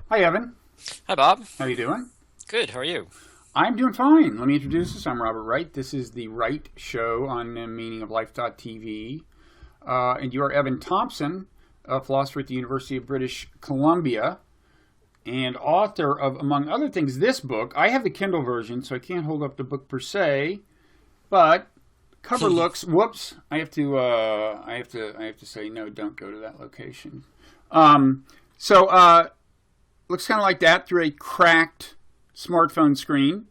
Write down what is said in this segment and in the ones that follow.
Hi, Evan. Hi, Bob. How you doing? Good. How are you? I'm doing fine. Let me introduce us. I'm Robert Wright. This is the Wright Show on meaningoflife.tv. And you are Evan Thompson, a philosopher at the University of British Columbia and author of, among other things, this book. I have the Kindle version, so I can't hold up the book per se, but cover looks. Whoops! I have to say no. Don't go to that location. So looks kind of like that through a cracked smartphone screen.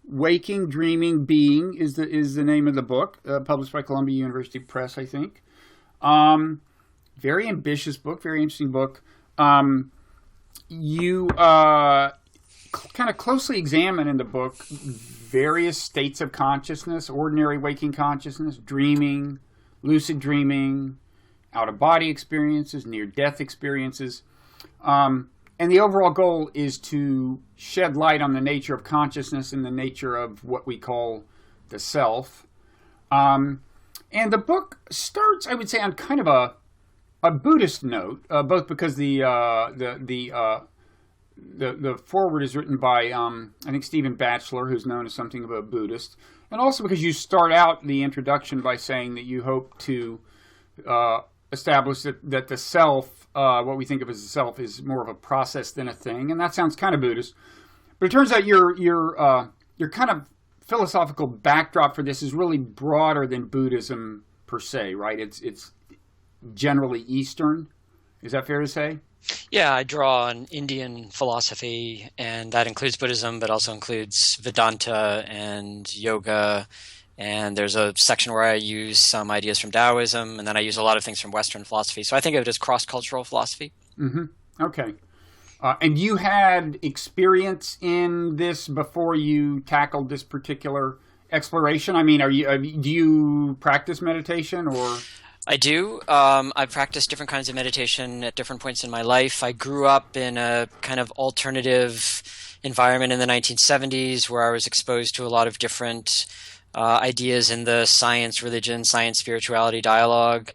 Waking, Dreaming, Being is the name of the book, published by Columbia University Press, I think. Very ambitious book, very interesting book. You kind of closely examine in the book various states of consciousness: ordinary waking consciousness, dreaming, lucid dreaming, out of body experiences, near death experiences. And the overall goal is to shed light on the nature of consciousness and the nature of what we call the self. And the book starts, I would say, on kind of a Buddhist note, both because the foreword is written by I think Stephen Batchelor, who's known as something of a Buddhist, and also because you start out the introduction by saying that you hope to establish that the self, what we think of as the self, is more of a process than a thing, and that sounds kind of Buddhist. But it turns out your kind of philosophical backdrop for this is really broader than Buddhism per se, right? It's generally Eastern. Is that fair to say? Yeah, I draw on Indian philosophy, and that includes Buddhism, but also includes Vedanta and yoga. And there's a section where I use some ideas from Taoism, and then I use a lot of things from Western philosophy. So I think of it as cross-cultural philosophy. Mm-hmm. Okay. And you had experience in this before you tackled this particular exploration? I mean, do you practice meditation or? I do. I've practiced different kinds of meditation at different points in my life. I grew up in a kind of alternative environment in the 1970s where I was exposed to a lot of different ideas in the science, religion, science, spirituality dialogue.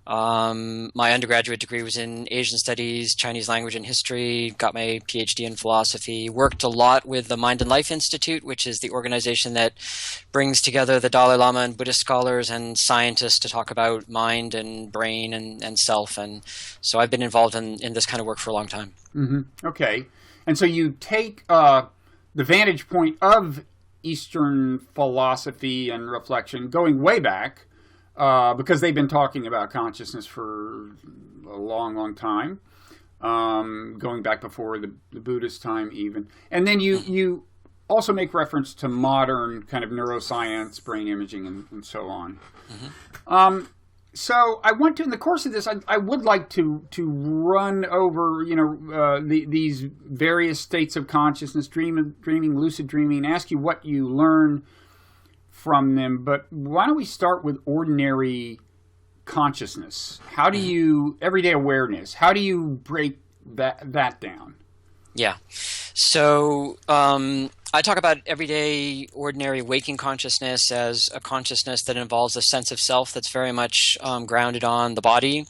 My undergraduate degree was in Asian studies, Chinese language and history, got my PhD in philosophy, worked a lot with the Mind and Life Institute, which is the organization that brings together the Dalai Lama and Buddhist scholars and scientists to talk about mind and brain and self. And so I've been involved in this kind of work for a long time. Mm-hmm. Okay. And so you take the vantage point of Eastern philosophy and reflection going way back, because they've been talking about consciousness for a long, long time, going back before the Buddhist time even. And then you also make reference to modern kind of neuroscience, brain imaging, and so on. Mm-hmm. So I want to, in the course of this, I would like to run over, these various states of consciousness, dreaming, lucid dreaming, and ask you what you learn from them. But why don't we start with ordinary consciousness? How do you, everyday awareness, how do you break that down? Yeah. So I talk about everyday, ordinary waking consciousness as a consciousness that involves a sense of self that's very much grounded on the body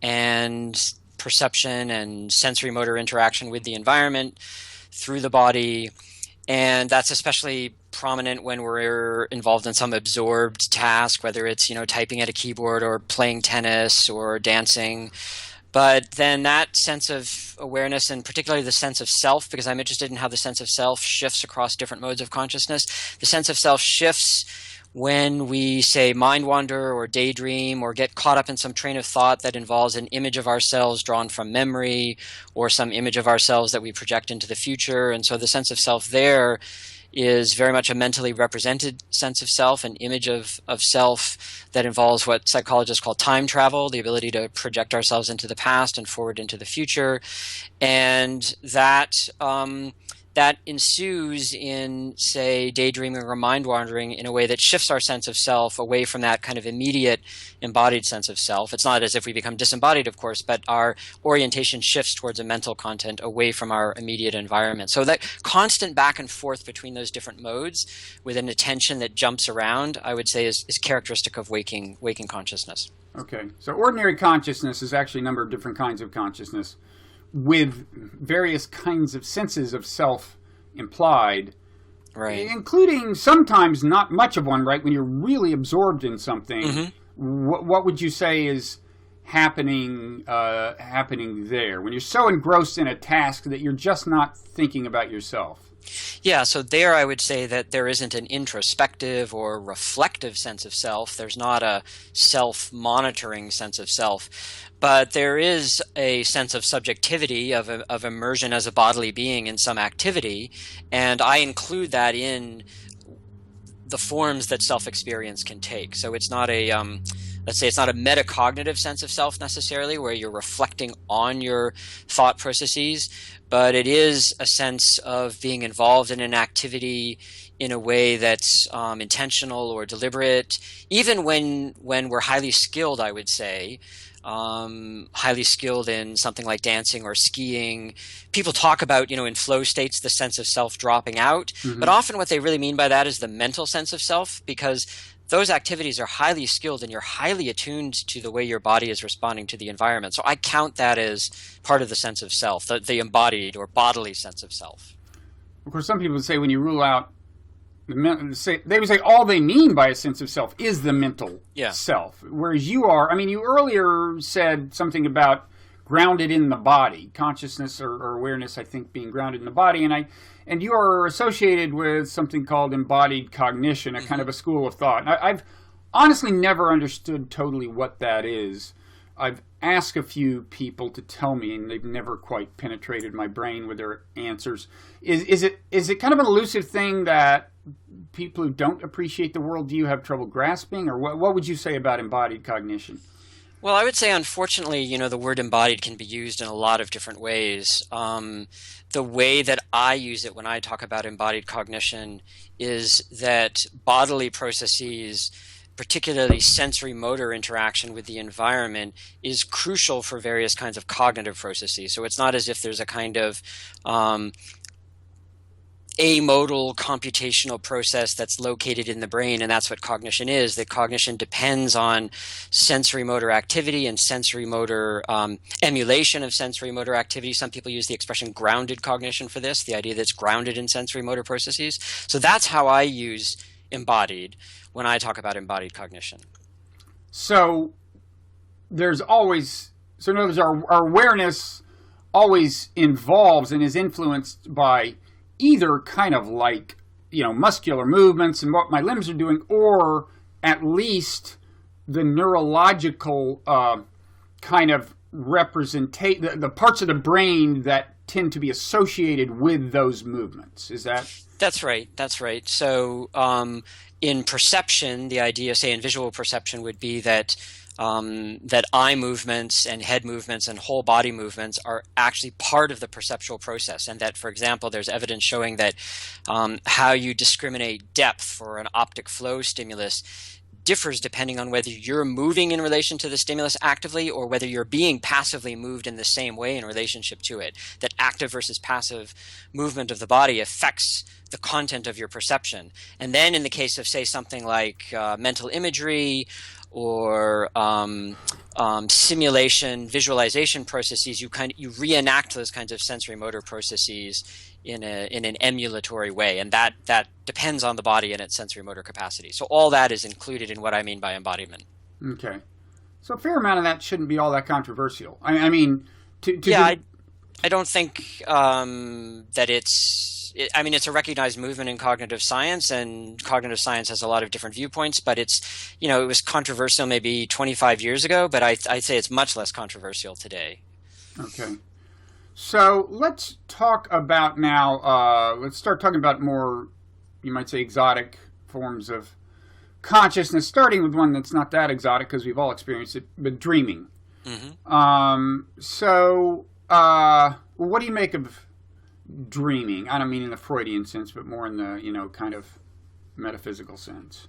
and perception and sensory motor interaction with the environment through the body. And that's especially prominent when we're involved in some absorbed task, whether it's, typing at a keyboard or playing tennis or dancing. But then that sense of awareness, and particularly the sense of self, because I'm interested in how the sense of self shifts across different modes of consciousness. The sense of self shifts when we, say, mind wander or daydream or get caught up in some train of thought that involves an image of ourselves drawn from memory or some image of ourselves that we project into the future. And so the sense of self there is very much a mentally represented sense of self, an image of self that involves what psychologists call time travel, the ability to project ourselves into the past and forward into the future. And that that ensues in, say, daydreaming or mind wandering in a way that shifts our sense of self away from that kind of immediate embodied sense of self. It's not as if we become disembodied, of course, but our orientation shifts towards a mental content away from our immediate environment. So that constant back and forth between those different modes with an attention that jumps around, I would say, is characteristic of waking consciousness. Okay. So ordinary consciousness is actually a number of different kinds of consciousness. with various kinds of senses of self implied, Right. including sometimes not much of one, right? When you're really absorbed in something, what would you say is happening there? When you're so engrossed in a task that you're just not thinking about yourself? Yeah, so there I would say that there isn't an introspective or reflective sense of self. There's not a self-monitoring sense of self, but there is a sense of subjectivity, of immersion as a bodily being in some activity, and I include that in the forms that self-experience can take. So it's not a let's say it's not a metacognitive sense of self necessarily, where you're reflecting on your thought processes, but it is a sense of being involved in an activity in a way that's intentional or deliberate, even when we're highly skilled, I would say. Highly skilled in something like dancing or skiing. People talk about, in flow states, the sense of self dropping out, but often what they really mean by that is the mental sense of self, because those activities are highly skilled and you're highly attuned to the way your body is responding to the environment. So I count that as part of the sense of self, the embodied or bodily sense of self. Of course, some people would say when you rule out they would say all they mean by a sense of self is the mental self. Whereas you earlier said something about grounded in the body, consciousness or awareness, I think, being grounded in the body. And you are associated with something called embodied cognition, a kind of a school of thought. And I've honestly never understood totally what that is. I've asked a few people to tell me, and they've never quite penetrated my brain with their answers. Is it kind of an elusive thing that people who don't appreciate the world view have trouble grasping? Or what would you say about embodied cognition? Well, I would say, unfortunately, the word embodied can be used in a lot of different ways. The way that I use it when I talk about embodied cognition is that bodily processes, particularly sensory motor interaction with the environment, is crucial for various kinds of cognitive processes. So it's not as if there's a kind of amodal computational process that's located in the brain, and that's what cognition is. That cognition depends on sensory motor activity and sensory motor emulation of sensory motor activity. Some people use the expression grounded cognition for this, the idea that it's grounded in sensory motor processes. So that's how I use embodied when I talk about embodied cognition. So there's always, so in other words, our awareness always involves and is influenced by either kind of like, muscular movements and what my limbs are doing, or at least the neurological kind of representate the parts of the brain that tend to be associated with those movements. Is that? That's right. So in perception, the idea, say in visual perception, would be that that eye movements and head movements and whole body movements are actually part of the perceptual process, and that, for example, there's evidence showing that how you discriminate depth for an optic flow stimulus differs depending on whether you're moving in relation to the stimulus actively or whether you're being passively moved in the same way in relationship to it. That active versus passive movement of the body affects the content of your perception. And then in the case of, say, something like mental imagery or simulation, visualization processes, you reenact those kinds of sensory motor processes in an emulatory way, and that depends on the body and its sensory motor capacity. So all that is included in what I mean by embodiment. Okay, so a fair amount of that shouldn't be all that controversial. I don't think that it's a recognized movement in cognitive science, and cognitive science has a lot of different viewpoints, but it was controversial maybe 25 years ago, but I'd say it's much less controversial today. Okay. So let's talk about now, let's start talking about more, you might say, exotic forms of consciousness, starting with one that's not that exotic because we've all experienced it, but dreaming. Mm-hmm. What do you make of dreaming? I don't mean in the Freudian sense, but more in the, kind of metaphysical sense.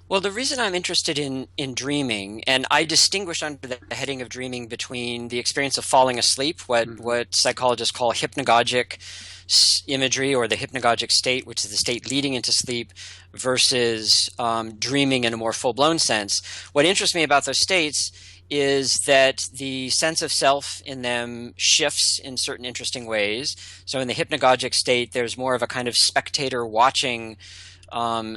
Well, the reason I'm interested in dreaming, and I distinguish under the heading of dreaming between the experience of falling asleep, what psychologists call hypnagogic imagery or the hypnagogic state, which is the state leading into sleep, versus dreaming in a more full-blown sense. What interests me about those states is that the sense of self in them shifts in certain interesting ways. So in the hypnagogic state, there's more of a kind of spectator watching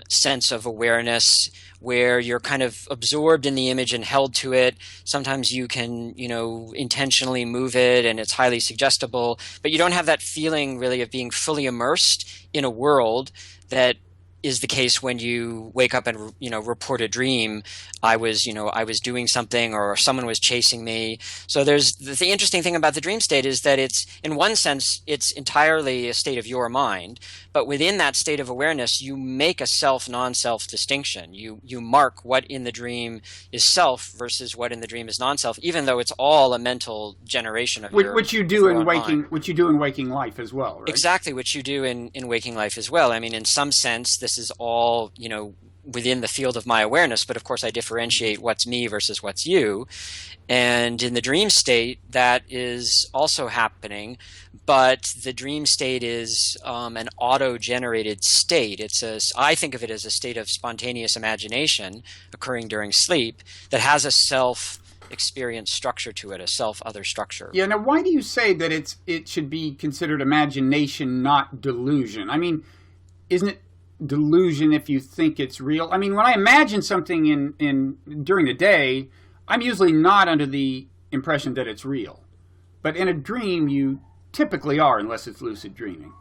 sense of awareness where you're kind of absorbed in the image and held to it. Sometimes you can, intentionally move it and it's highly suggestible, but you don't have that feeling really of being fully immersed in a world that is the case when you wake up and report a dream. I was doing something or someone was chasing me. So there's the interesting thing about the dream state is that it's, in one sense, it's entirely a state of your mind, but within that state of awareness you make a self non-self distinction. You mark what in the dream is self versus what in the dream is non-self, even though it's all a mental generation of which you do in waking life as well, right? Exactly, which you do in waking life as well. I mean, in some sense this is all within the field of my awareness, but of course I differentiate what's me versus what's you. And in the dream state, that is also happening, but the dream state is an auto-generated state. I think of it as a state of spontaneous imagination occurring during sleep that has a self-experience structure to it, a self-other structure. Yeah, now why do you say that it should be considered imagination, not delusion? I mean, isn't it delusion if you think it's real? I mean, when I imagine something in during the day, I'm usually not under the impression that it's real. But in a dream, you typically are, unless it's lucid dreaming.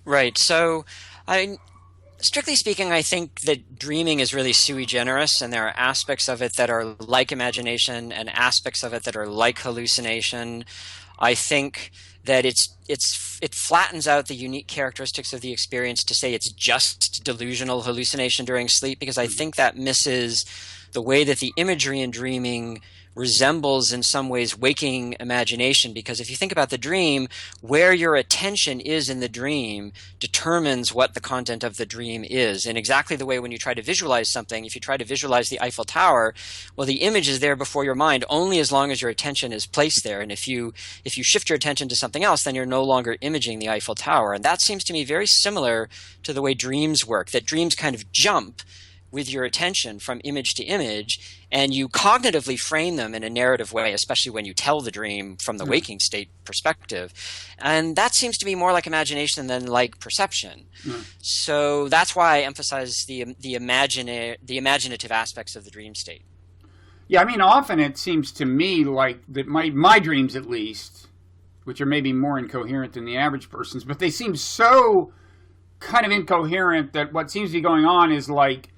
Right. So, strictly speaking, I think that dreaming is really sui generis, and there are aspects of it that are like imagination and aspects of it that are like hallucination. I think that it flattens out the unique characteristics of the experience to say it's just delusional hallucination during sleep, because I think that misses the way that the imagery in dreaming resembles in some ways waking imagination. Because if you think about the dream, where your attention is in the dream determines what the content of the dream is. In exactly the way when you try to visualize something, if you try to visualize the Eiffel Tower, well, the image is there before your mind only as long as your attention is placed there. And if you shift your attention to something else, then you're no longer imaging the Eiffel Tower. And that seems to me very similar to the way dreams work, that dreams kind of jump with your attention from image to image, and you cognitively frame them in a narrative way, especially when you tell the dream from the waking state perspective. And that seems to be more like imagination than like perception. So that's why I emphasize the imaginative aspects of the dream state. Yeah, I mean, often it seems to me like that my dreams, at least, which are maybe more incoherent than the average person's, but they seem so kind of incoherent that what seems to be going on is like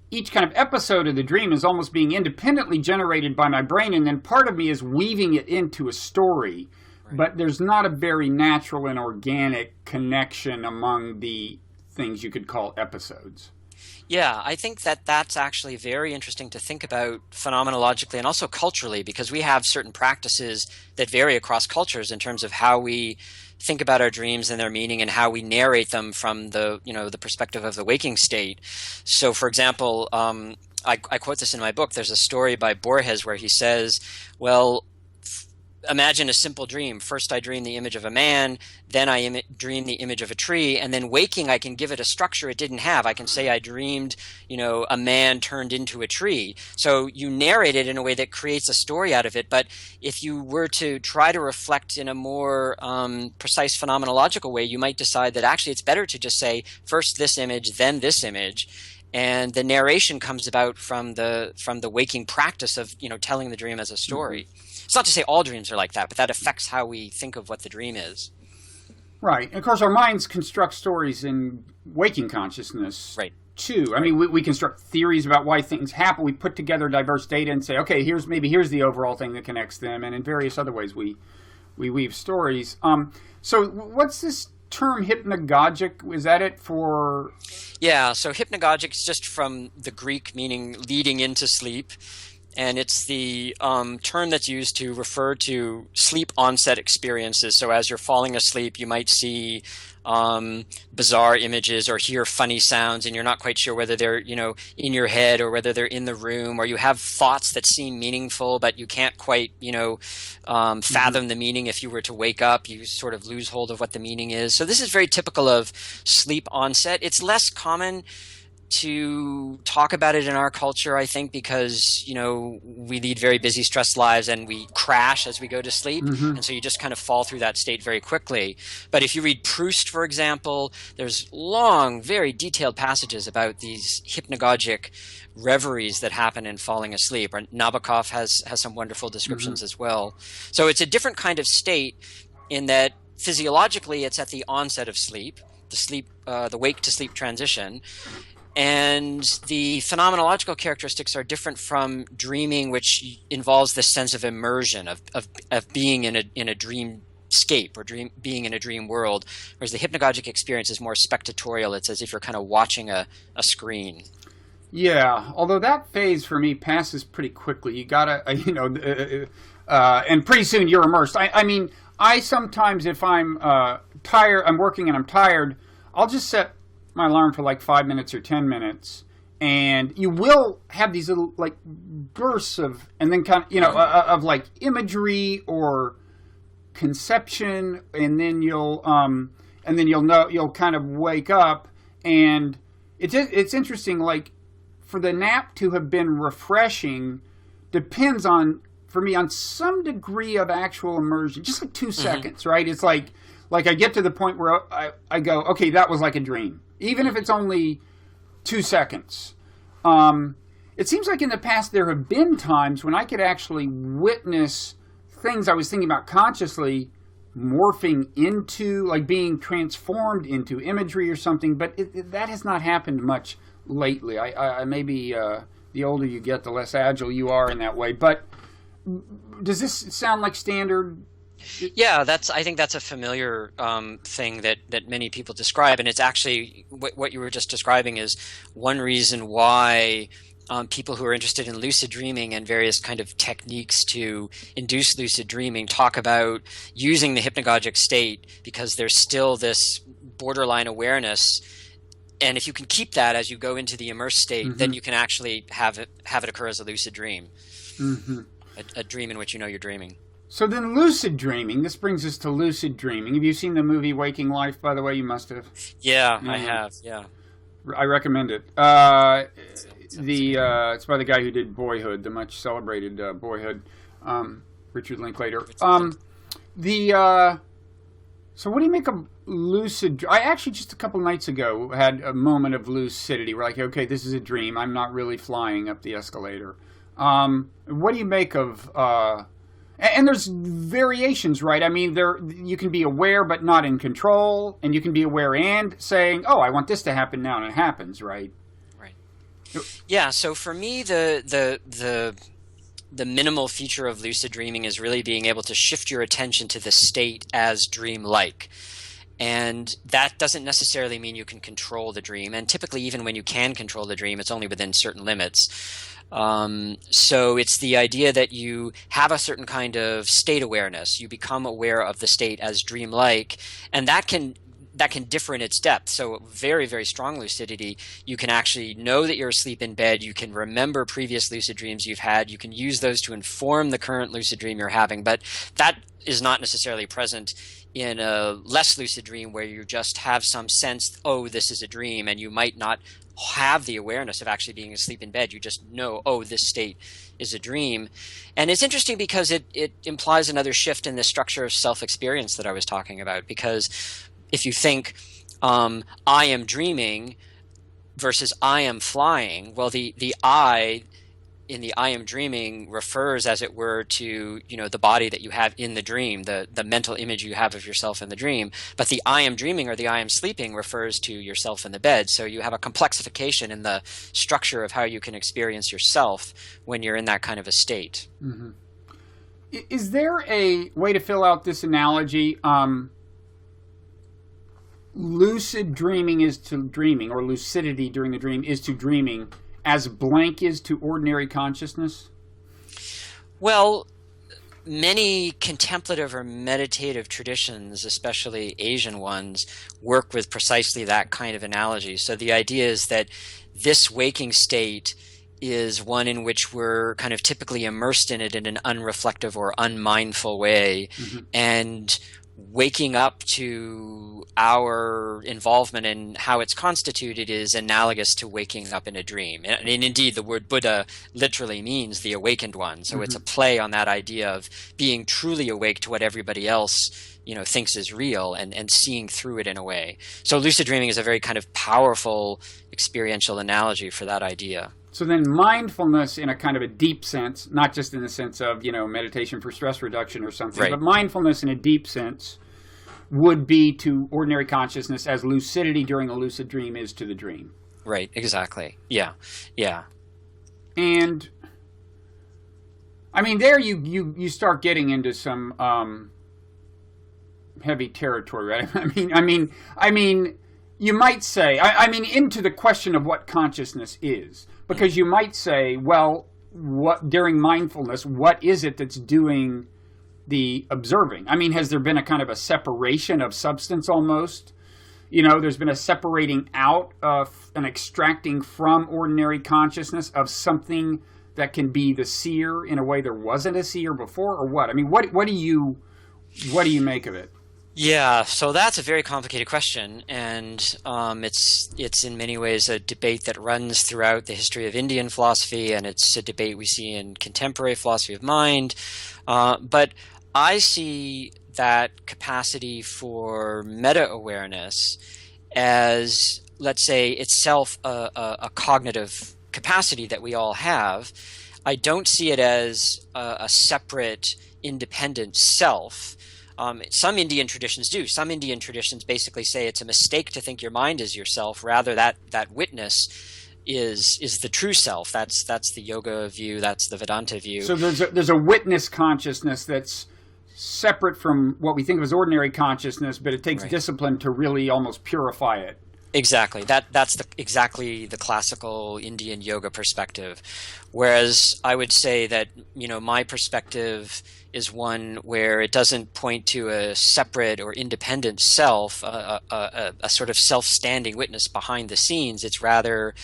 each kind of episode of the dream is almost being independently generated by my brain, and then part of me is weaving it into a story. Right. But there's not a very natural and organic connection among the things you could call episodes. Yeah, I think that's actually very interesting to think about phenomenologically and also culturally, because we have certain practices that vary across cultures in terms of how we think about our dreams and their meaning and how we narrate them from the perspective of the waking state. So, for example, I quote this in my book. There's a story by Borges where he says, well, imagine a simple dream. First I dream the image of a man, then I dream the image of a tree, and then waking I can give it a structure it didn't have. I can say I dreamed, a man turned into a tree. So you narrate it in a way that creates a story out of it. But if you were to try to reflect in a more precise phenomenological way, you might decide that actually it's better to just say first this image, then this image. And the narration comes about from the waking practice of telling the dream as a story. Mm-hmm. It's not to say all dreams are like that, but that affects how we think of what the dream is. Right. And of course, our minds construct stories in waking consciousness, right, too. I mean, we construct theories about why things happen. We put together diverse data and say, okay, here's the overall thing that connects them. And in various other ways, we weave stories. So what's this term hypnagogic? Is that it for? Yeah. So hypnagogic is just from the Greek meaning leading into sleep. And it's the term that's used to refer to sleep onset experiences. So as you're falling asleep, you might see bizarre images or hear funny sounds, and you're not quite sure whether they're, in your head or whether they're in the room, or you have thoughts that seem meaningful, but you can't quite, fathom the meaning. If you were to wake up, you sort of lose hold of what the meaning is. So this is very typical of sleep onset. It's less common to talk about it in our culture, I think, because, we lead very busy, stressed lives and we crash as we go to sleep. And so you just kind of fall through that state very quickly. But if you read Proust, for example, there's long, very detailed passages about these hypnagogic reveries that happen in falling asleep. Or Nabokov has some wonderful descriptions as well. So it's a different kind of state in that physiologically it's at the onset of sleep, the wake to sleep transition. And the phenomenological characteristics are different from dreaming, which involves this sense of immersion, of being in a dreamscape or being in a dream world, whereas the hypnagogic experience is more spectatorial. It's as if you're kind of watching a screen. Yeah, although that phase for me passes pretty quickly. You gotta, and pretty soon you're immersed. I mean, I sometimes, if I'm tired, I'm working and I'm tired, I'll just set my alarm for like 5 minutes or 10 minutes, and you will have these little like bursts of, and then kind of, of like imagery or conception, and then you'll know, you'll kind of wake up, and it's interesting, like for the nap to have been refreshing depends on, for me, on some degree of actual immersion, just like 2 seconds, right? It's like I get to the point where I go, okay, that was like a dream. Even if it's only 2 seconds. It seems like in the past there have been times when I could actually witness things I was thinking about consciously morphing into, like being transformed into imagery or something, but that has not happened much lately. I maybe the older you get, the less agile you are in that way. But does this sound like standard? Yeah, I think that's a familiar thing that many people describe, and it's actually what you were just describing is one reason why people who are interested in lucid dreaming and various kind of techniques to induce lucid dreaming talk about using the hypnagogic state, because there's still this borderline awareness, and if you can keep that as you go into the immersed state, then you can actually have it occur as a lucid dream, a dream in which you're dreaming. So then lucid dreaming, this brings us to lucid dreaming. Have you seen the movie Waking Life, by the way? You must have. Yeah, I have, yeah. I recommend it. It's by the guy who did Boyhood, the much celebrated Boyhood, Richard Linklater. So what do you make of lucid? I actually just a couple nights ago had a moment of lucidity. We're like, okay, this is a dream. I'm not really flying up the escalator. What do you make of... And there's variations, right? I mean, you can be aware but not in control, and you can be aware and saying, "Oh, I want this to happen now," and it happens, right? Right. Yeah. So for me, the minimal feature of lucid dreaming is really being able to shift your attention to the state as dream-like. And that doesn't necessarily mean you can control the dream. And typically, even when you can control the dream, it's only within certain limits. So it's the idea that you have a certain kind of state awareness. You become aware of the state as dreamlike, and that can differ in its depth. So very, very strong lucidity, you can actually know that you're asleep in bed. You can remember previous lucid dreams you've had. You can use those to inform the current lucid dream you're having. But that is not necessarily present in a less lucid dream where you just have some sense, oh, this is a dream, and you might not have the awareness of actually being asleep in bed. You just know, oh, this state is a dream. And it's interesting because it implies another shift in the structure of self-experience that I was talking about. Because if you think, I am dreaming versus I am flying, well, the I in the I am dreaming refers, as it were, to the body that you have in the dream, the mental image you have of yourself in the dream. But the I am dreaming or the I am sleeping refers to yourself in the bed. So you have a complexification in the structure of how you can experience yourself when you're in that kind of a state. Mm-hmm. Is there a way to fill out this analogy? Lucid dreaming is to dreaming, or lucidity during the dream is to dreaming, as blank is to ordinary consciousness? Well, many contemplative or meditative traditions, especially Asian ones, work with precisely that kind of analogy. So the idea is that this waking state is one in which we're kind of typically immersed in it in an unreflective or unmindful way. Mm-hmm. And waking up to our involvement in how it's constituted is analogous to waking up in a dream. And indeed, the word Buddha literally means the awakened one. So it's a play on that idea of being truly awake to what everybody else, thinks is real, and seeing through it in a way. So lucid dreaming is a very kind of powerful experiential analogy for that idea. So then mindfulness in a kind of a deep sense, not just in the sense of, meditation for stress reduction or something, right. But mindfulness in a deep sense would be to ordinary consciousness as lucidity during a lucid dream is to the dream. Right, exactly. Yeah. And, there you start getting into some heavy territory, right? I mean, you might say, into the question of what consciousness is. Because you might say, well, during mindfulness, what is it that's doing the observing? Has there been a kind of a separation of substance almost? There's been a separating out of an extracting from ordinary consciousness of something that can be the seer in a way there wasn't a seer before, or what? What do you make of it? Yeah, so that's a very complicated question, and it's in many ways a debate that runs throughout the history of Indian philosophy, and it's a debate we see in contemporary philosophy of mind. But I see that capacity for meta-awareness as, let's say, itself a cognitive capacity that we all have. I don't see it as a separate, independent self. Some Indian traditions do. Some Indian traditions basically say it's a mistake to think your mind is yourself. Rather, that witness is the true self. That's the yoga view. That's the Vedanta view. So there's a witness consciousness that's separate from what we think of as ordinary consciousness, but it takes discipline to really almost purify it. Exactly. That's exactly the classical Indian yoga perspective. Whereas I would say that, my perspective is one where it doesn't point to a separate or independent self, a sort of self-standing witness behind the scenes. It's rather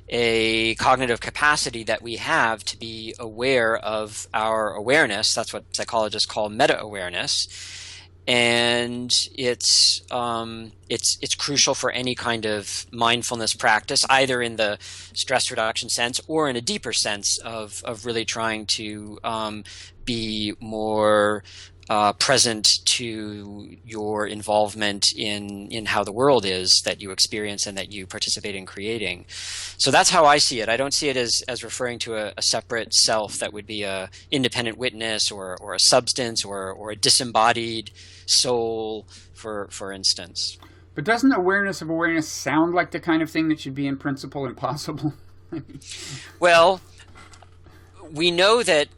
a cognitive capacity that we have to be aware of our awareness. That's what psychologists call meta-awareness. And it's crucial for any kind of mindfulness practice, either in the stress reduction sense or in a deeper sense of really trying to be more present to your involvement in how the world is that you experience and that you participate in creating. So that's how I see it. I don't see it as referring to a separate self that would be a independent witness or a substance or a disembodied soul, for instance. But doesn't awareness of awareness sound like the kind of thing that should be in principle impossible? Well, we know that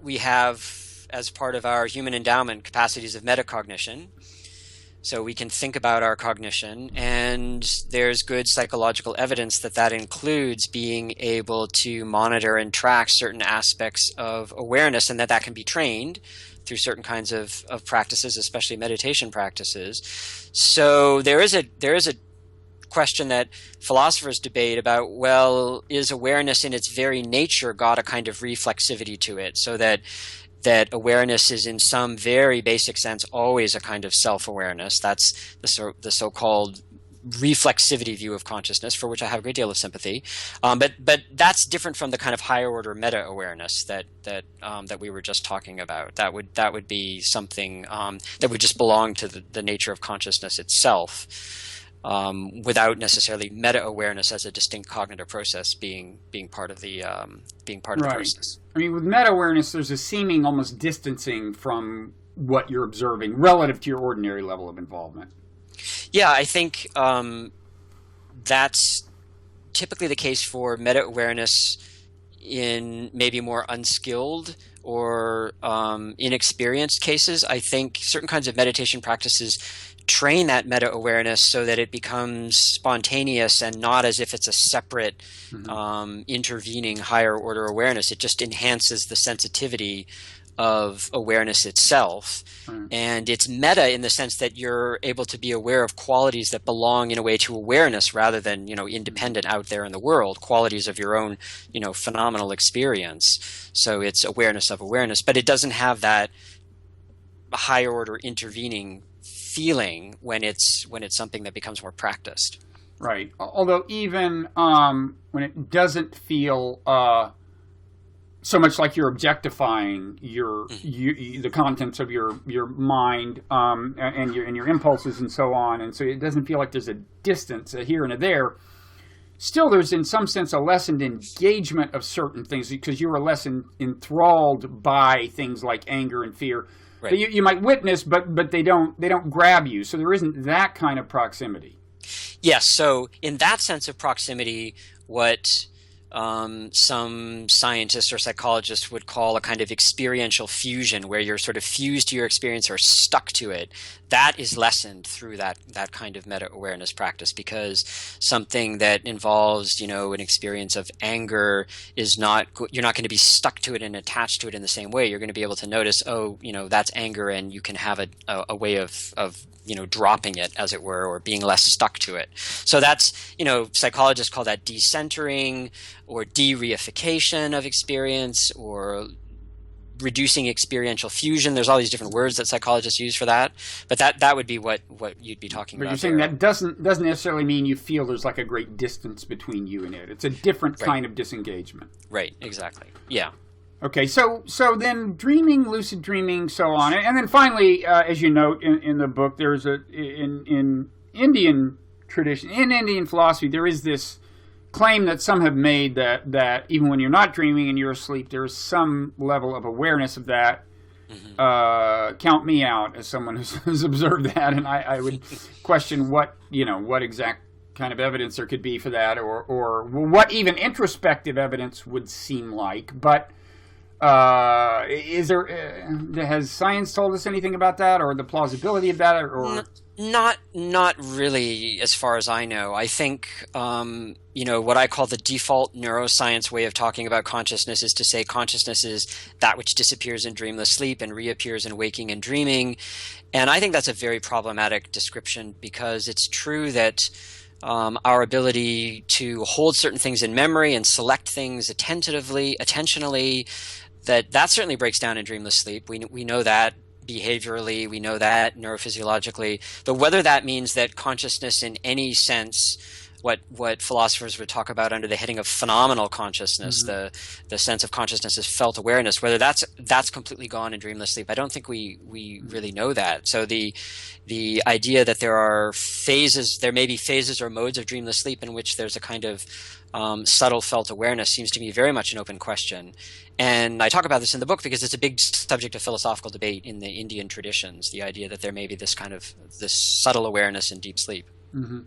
we have, as part of our human endowment, capacities of metacognition. So we can think about our cognition, and there's good psychological evidence that includes being able to monitor and track certain aspects of awareness, and that can be trained through certain kinds of practices, especially meditation practices. So there is a question that philosophers debate about, well, is awareness in its very nature got a kind of reflexivity to it, so that awareness is in some very basic sense always a kind of self-awareness. That's the so-called reflexivity view of consciousness, for which I have a great deal of sympathy. But that's different from the kind of higher order meta-awareness that we were just talking about. That would be something that would just belong to the nature of consciousness itself, without necessarily meta-awareness as a distinct cognitive process being part of the process. With meta-awareness, there's a seeming almost distancing from what you're observing relative to your ordinary level of involvement. Yeah, I think that's typically the case for meta-awareness in maybe more unskilled or inexperienced cases. I think certain kinds of meditation practices train that meta-awareness so that it becomes spontaneous and not as if it's a separate intervening higher order awareness. It just enhances the sensitivity of awareness itself. And it's meta in the sense that you're able to be aware of qualities that belong in a way to awareness rather than, independent out there in the world, qualities of your own, phenomenal experience. So it's awareness of awareness, but it doesn't have that higher order intervening feeling when it's something that becomes more practiced. Right. Although even when it doesn't feel so much like you're objectifying the contents of your mind and your impulses and so on, and so it doesn't feel like there's a distance, a here and a there. Still, there's in some sense a lessened engagement of certain things because you are less enthralled by things like anger and fear. Right. You might witness, but they don't grab you. So there isn't that kind of proximity. Yes. So in that sense of proximity, what some scientists or psychologists would call a kind of experiential fusion, where you're sort of fused to your experience or stuck to it, that is lessened through that kind of meta-awareness practice, because something that involves, an experience of anger you're not going to be stuck to it and attached to it in the same way. You're going to be able to notice, that's anger, and you can have a way of dropping it, as it were, or being less stuck to it. So that's, psychologists call that decentering or de-reification of experience, or reducing experiential fusion. There's all these different words that psychologists use for that, but that would be what you'd be talking about. But you're saying that doesn't necessarily mean you feel there's like a great distance between you and it. It's a different kind of disengagement. Right, exactly. Yeah. Okay, so then dreaming, lucid dreaming, so on, and then finally, as you note in the book, there's in Indian tradition, in Indian philosophy, there is this claim that some have made that even when you're not dreaming and you're asleep, there is some level of awareness of that. Mm-hmm. Count me out as someone who's observed that, and I would question what exact kind of evidence there could be for that, or what even introspective evidence would seem like, but. Is there? Has science told us anything about that, or the plausibility of that, or not really, as far as I know. I think what I call the default neuroscience way of talking about consciousness is to say consciousness is that which disappears in dreamless sleep and reappears in waking and dreaming, and I think that's a very problematic description, because it's true that our ability to hold certain things in memory and select things attentionally, that certainly breaks down in dreamless sleep. We know that behaviorally, we know that neurophysiologically, but whether that means that consciousness in any sense, what philosophers would talk about under the heading of phenomenal consciousness, mm-hmm. the sense of consciousness is felt awareness, whether that's completely gone in dreamless sleep, I don't think we really know that. So the idea that there may be phases or modes of dreamless sleep in which there's a kind of subtle felt awareness seems to me very much an open question. And I talk about this in the book because it's a big subject of philosophical debate in the Indian traditions, the idea that there may be this subtle awareness in deep sleep. Mm-hmm.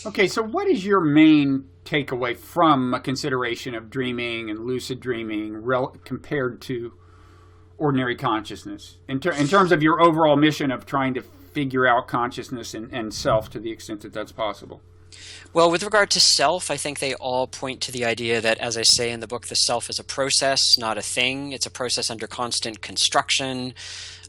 Okay, so what is your main takeaway from a consideration of dreaming and lucid dreaming compared to ordinary consciousness, in terms of your overall mission of trying to figure out consciousness and self to the extent that that's possible? Well, with regard to self, I think they all point to the idea that, as I say in the book, the self is a process, not a thing. It's a process under constant construction.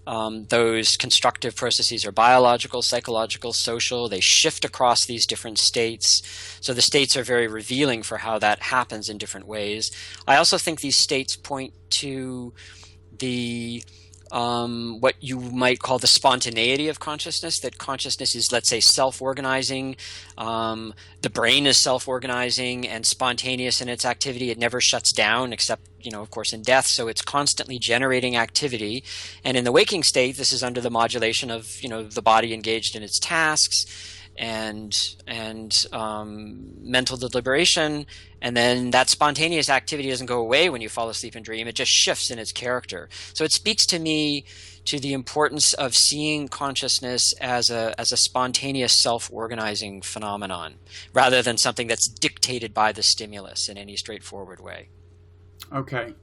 Those constructive processes are biological, psychological, social. They shift across these different states. So the states are very revealing for how that happens in different ways. I also think these states point to the what you might call the spontaneity of consciousness, that consciousness is, let's say, self-organizing. The brain is self-organizing and spontaneous in its activity. It never shuts down except, of course, in death. So it's constantly generating activity. And in the waking state, this is under the modulation of, the body engaged in its tasks and mental deliberation. And then that spontaneous activity doesn't go away when you fall asleep and dream. It just shifts in its character. So it speaks to me to the importance of seeing consciousness as a spontaneous self-organizing phenomenon, rather than something that's dictated by the stimulus in any straightforward way. Okay.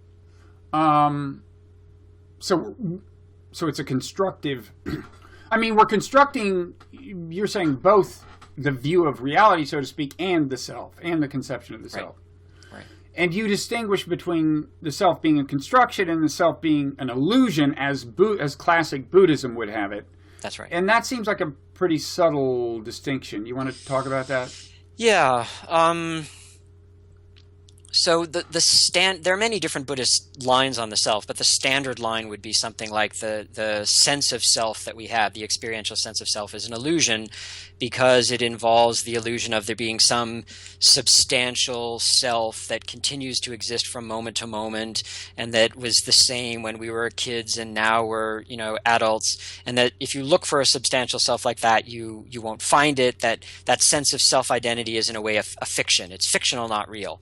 So it's a constructive... I mean, we're constructing, you're saying, both the view of reality, so to speak, and the self, and the conception of the self. Right. And you distinguish between the self being a construction and the self being an illusion, as classic Buddhism would have it. That's right. And that seems like a pretty subtle distinction. You want to talk about that? Yeah. So there are many different Buddhist lines on the self, but the standard line would be something like the sense of self that we have, the experiential sense of self, is an illusion because it involves the illusion of there being some substantial self that continues to exist from moment to moment, and that was the same when we were kids and now we're, adults, and that if you look for a substantial self like that, you won't find it. That sense of self-identity is in a way a fiction. It's fictional, not real.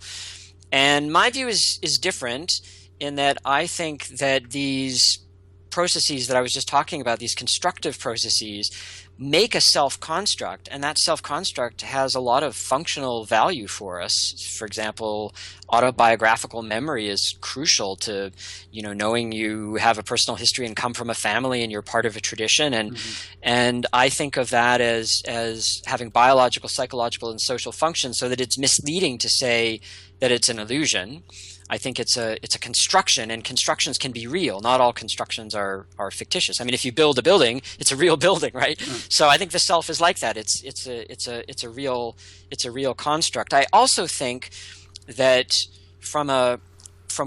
And my view is different in that I think that these processes that I was just talking about, these constructive processes, make a self-construct, and that self-construct has a lot of functional value for us. For example, autobiographical memory is crucial to, knowing you have a personal history and come from a family and you're part of a tradition. And I think of that as having biological, psychological, and social functions, so that it's misleading to say that it's an illusion. I think it's a construction, and constructions can be real. Not all constructions are fictitious. I mean, if you build a building, it's a real building, right? So I think the self is like that. It's a real construct. I also think that from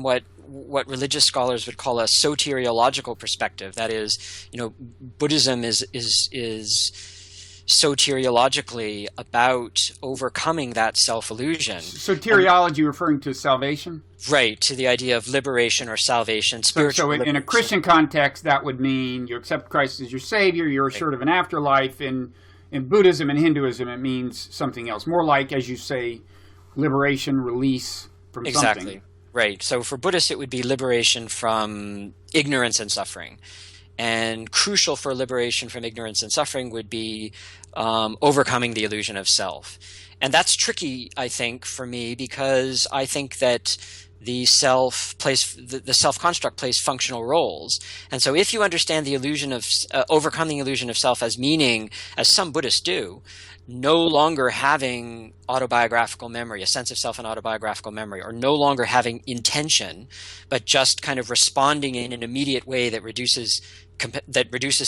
what religious scholars would call a soteriological perspective, that is, Buddhism is soteriologically about overcoming that self-illusion. Soteriology referring to salvation? Right, to the idea of liberation or salvation, spiritual liberation. In a Christian context, that would mean you accept Christ as your Savior, you're assured of an afterlife. In Buddhism and Hinduism, it means something else. More like, as you say, liberation, release from something. Exactly, right. So for Buddhists, it would be liberation from ignorance and suffering. And crucial for liberation from ignorance and suffering would be overcoming the illusion of self. And that's tricky, I think, for me, because I think that the self-construct plays functional roles. And so if you understand the illusion of overcoming the illusion of self as meaning, as some Buddhists do, no longer having autobiographical memory, a sense of self and autobiographical memory, or no longer having intention, but just kind of responding in an immediate way that reduces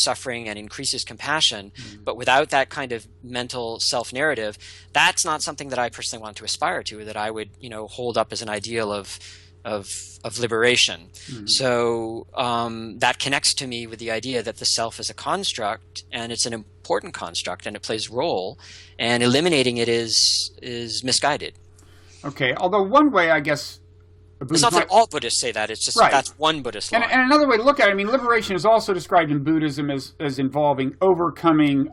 suffering and increases compassion, but without that kind of mental self-narrative, that's not something that I personally want to aspire to, or that I would, hold up as an ideal of liberation. So that connects to me with the idea that the self is a construct, and it's an important construct, and it plays a role, and eliminating it is misguided. Okay, although one way, I guess, it's not that all Buddhists say that. It's just that's one Buddhist line. And another way to look at it, I mean, liberation is also described in Buddhism as involving overcoming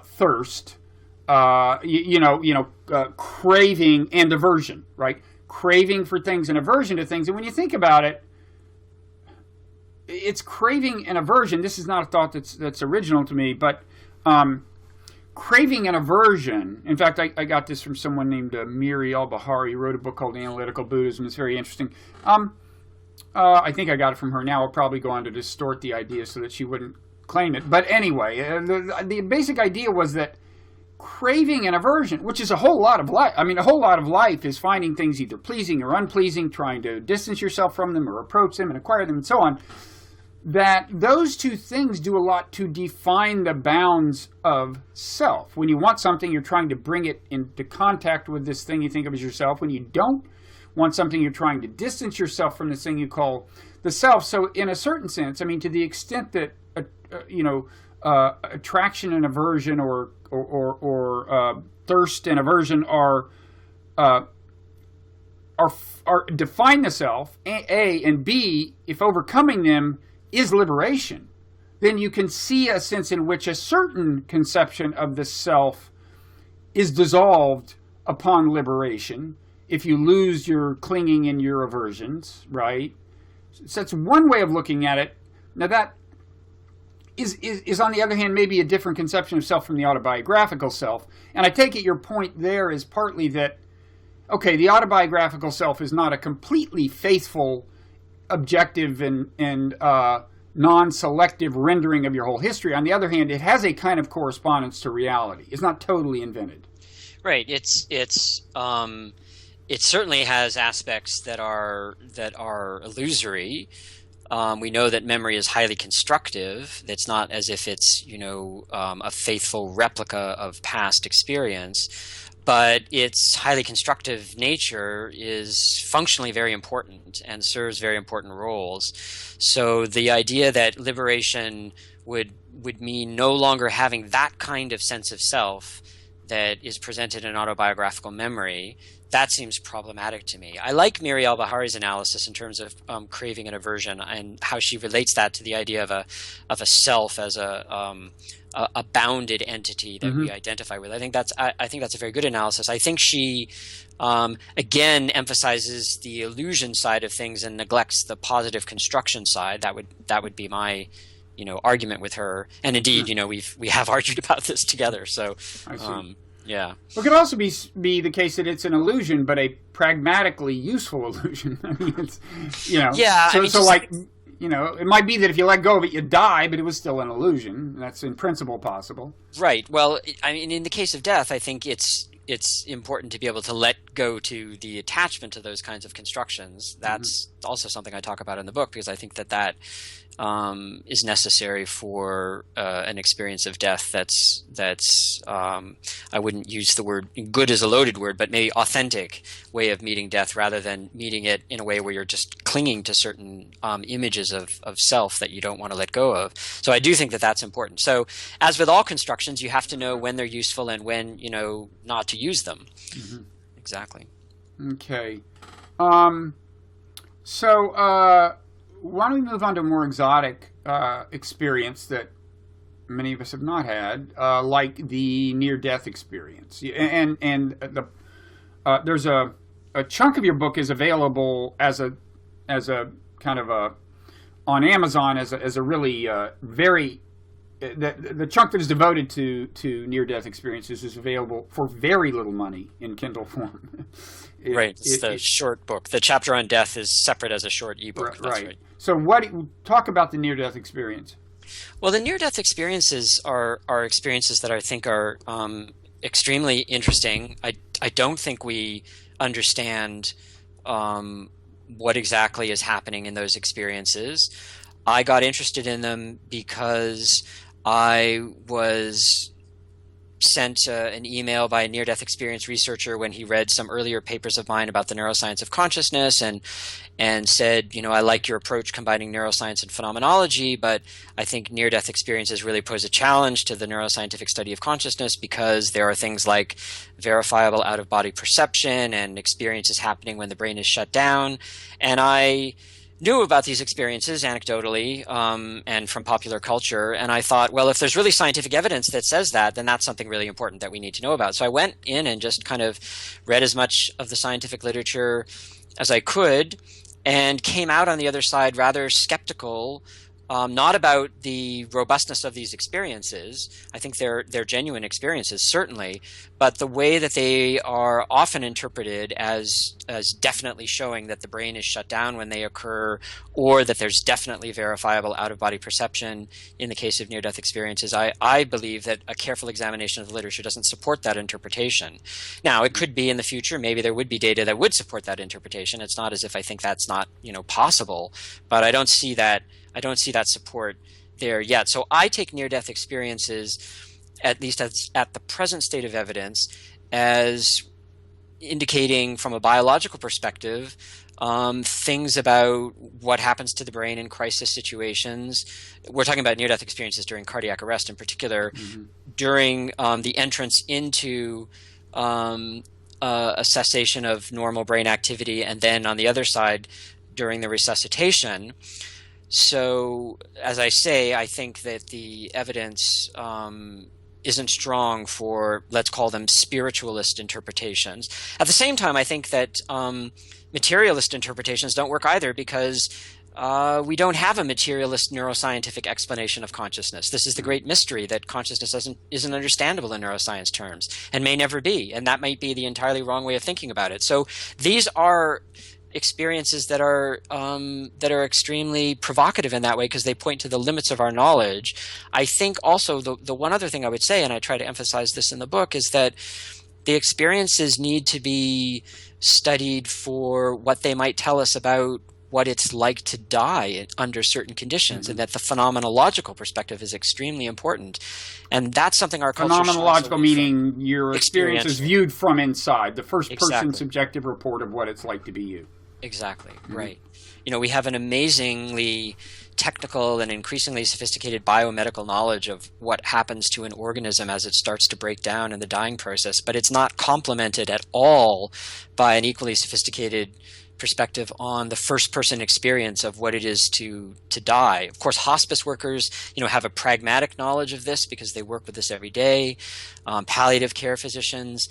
thirst, craving and aversion, right? Craving for things and aversion to things. And when you think about it, it's craving and aversion. This is not a thought that's original to me, but craving and aversion. In fact, I got this from someone named Miri al-Bahari, who wrote a book called Analytical Buddhism. It's very interesting. I think I got it from her. Now I'll probably go on to distort the idea so that she wouldn't claim it. But anyway, the basic idea was that craving and aversion, which is a whole lot of life. I mean, a whole lot of life is finding things either pleasing or unpleasing, trying to distance yourself from them or approach them and acquire them and so on. That those two things do a lot to define the bounds of self. When you want something, you're trying to bring it into contact with this thing you think of as yourself. When you don't want something, you're trying to distance yourself from this thing you call the self. So in a certain sense, I mean, to the extent that, attraction and aversion or thirst and aversion are define the self, A, and B, if overcoming them is liberation, then you can see a sense in which a certain conception of the self is dissolved upon liberation if you lose your clinging and your aversions, right? So that's one way of looking at it. Now that is on the other hand maybe a different conception of self from the autobiographical self. And I take it your point there is partly that, okay, the autobiographical self is not a completely faithful, objective and non-selective rendering of your whole history. On the other hand, it has a kind of correspondence to reality. It's not totally invented. Right. It certainly has aspects that are illusory. We know that memory is highly constructive. It's not as if it's a faithful replica of past experience. but its highly constructive nature is functionally very important and serves very important roles. So the idea that liberation would mean no longer having that kind of sense of self that is presented in autobiographical memory, that seems problematic to me. I like Miri al-Bahari's analysis in terms of craving and aversion, and how she relates that to the idea of a self as a bounded entity that we identify with. I think that's a very good analysis. I think she again emphasizes the illusion side of things and neglects the positive construction side. That would be my argument with her. And indeed, we have argued about this together. So I see. yeah. Well, it could also be the case that it's an illusion, but a pragmatically useful illusion. I mean, it's Yeah. It might be that if you let go of it, you die, but it was still an illusion. That's in principle possible. Right. Well, I mean, in the case of death, I think it's important to be able to let go to the attachment to those kinds of constructions. That's also something I talk about in the book, because I think that is necessary for an experience of death that's I wouldn't use the word good as a loaded word, but maybe authentic way of meeting death, rather than meeting it in a way where you're just clinging to certain images of self that you don't want to let go of. So I do think that that's important. So as with all constructions, you have to know when they're useful and when not to use them. Exactly. Okay. So why don't we move on to a more exotic experience that many of us have not had, like the near-death experience. And there's a chunk of your book is available as a kind of on Amazon as a really very the chunk that is devoted to near-death experiences is available for very little money in Kindle form. Right, it's the short book. The chapter on death is separate as a short ebook. That's right. So talk about the near-death experience. Well, the near-death experiences are experiences that I think are extremely interesting. I don't think we understand what exactly is happening in those experiences. I got interested in them because I was sent an email by a near-death experience researcher when he read some earlier papers of mine about the neuroscience of consciousness, and said, I like your approach combining neuroscience and phenomenology, but I think near-death experiences really pose a challenge to the neuroscientific study of consciousness, because there are things like verifiable out-of-body perception and experiences happening when the brain is shut down. And I knew about these experiences anecdotally and from popular culture, and I thought, well, if there's really scientific evidence that says that, then that's something really important that we need to know about. So I went in and just kind of read as much of the scientific literature as I could, and came out on the other side rather skeptical, not about the robustness of these experiences. I think they're genuine experiences, certainly, but the way that they are often interpreted as definitely showing that the brain is shut down when they occur, or that there's definitely verifiable out-of-body perception in the case of near-death experiences. I believe that a careful examination of the literature doesn't support that interpretation. Now, it could be in the future, maybe there would be data that would support that interpretation. It's not as if I think that's not, possible, but I don't see that support there yet. So I take near-death experiences, at least at the present state of evidence, as indicating from a biological perspective things about what happens to the brain in crisis situations. We're talking about near-death experiences during cardiac arrest in particular, during the entrance into a cessation of normal brain activity, and then on the other side during the resuscitation. So, as I say, I think that the evidence isn't strong for, let's call them, spiritualist interpretations. At the same time, I think that materialist interpretations don't work either, because we don't have a materialist neuroscientific explanation of consciousness. This is the great mystery, that consciousness isn't understandable in neuroscience terms, and may never be, and that might be the entirely wrong way of thinking about it. So these are experiences that are extremely provocative in that way, because they point to the limits of our knowledge. I think also the one other thing I would say, and I try to emphasize this in the book, is that the experiences need to be studied for what they might tell us about what it's like to die under certain conditions, and that the phenomenological perspective is extremely important. And that's something our culture shies Phenomenological away meaning from. your experience is viewed from inside, the first person Exactly. subjective report of what it's like to be you. Exactly, right. We have an amazingly technical and increasingly sophisticated biomedical knowledge of what happens to an organism as it starts to break down in the dying process, but it's not complemented at all by an equally sophisticated perspective on the first person experience of what it is to die. Of course, hospice workers, have a pragmatic knowledge of this because they work with this every day, palliative care physicians,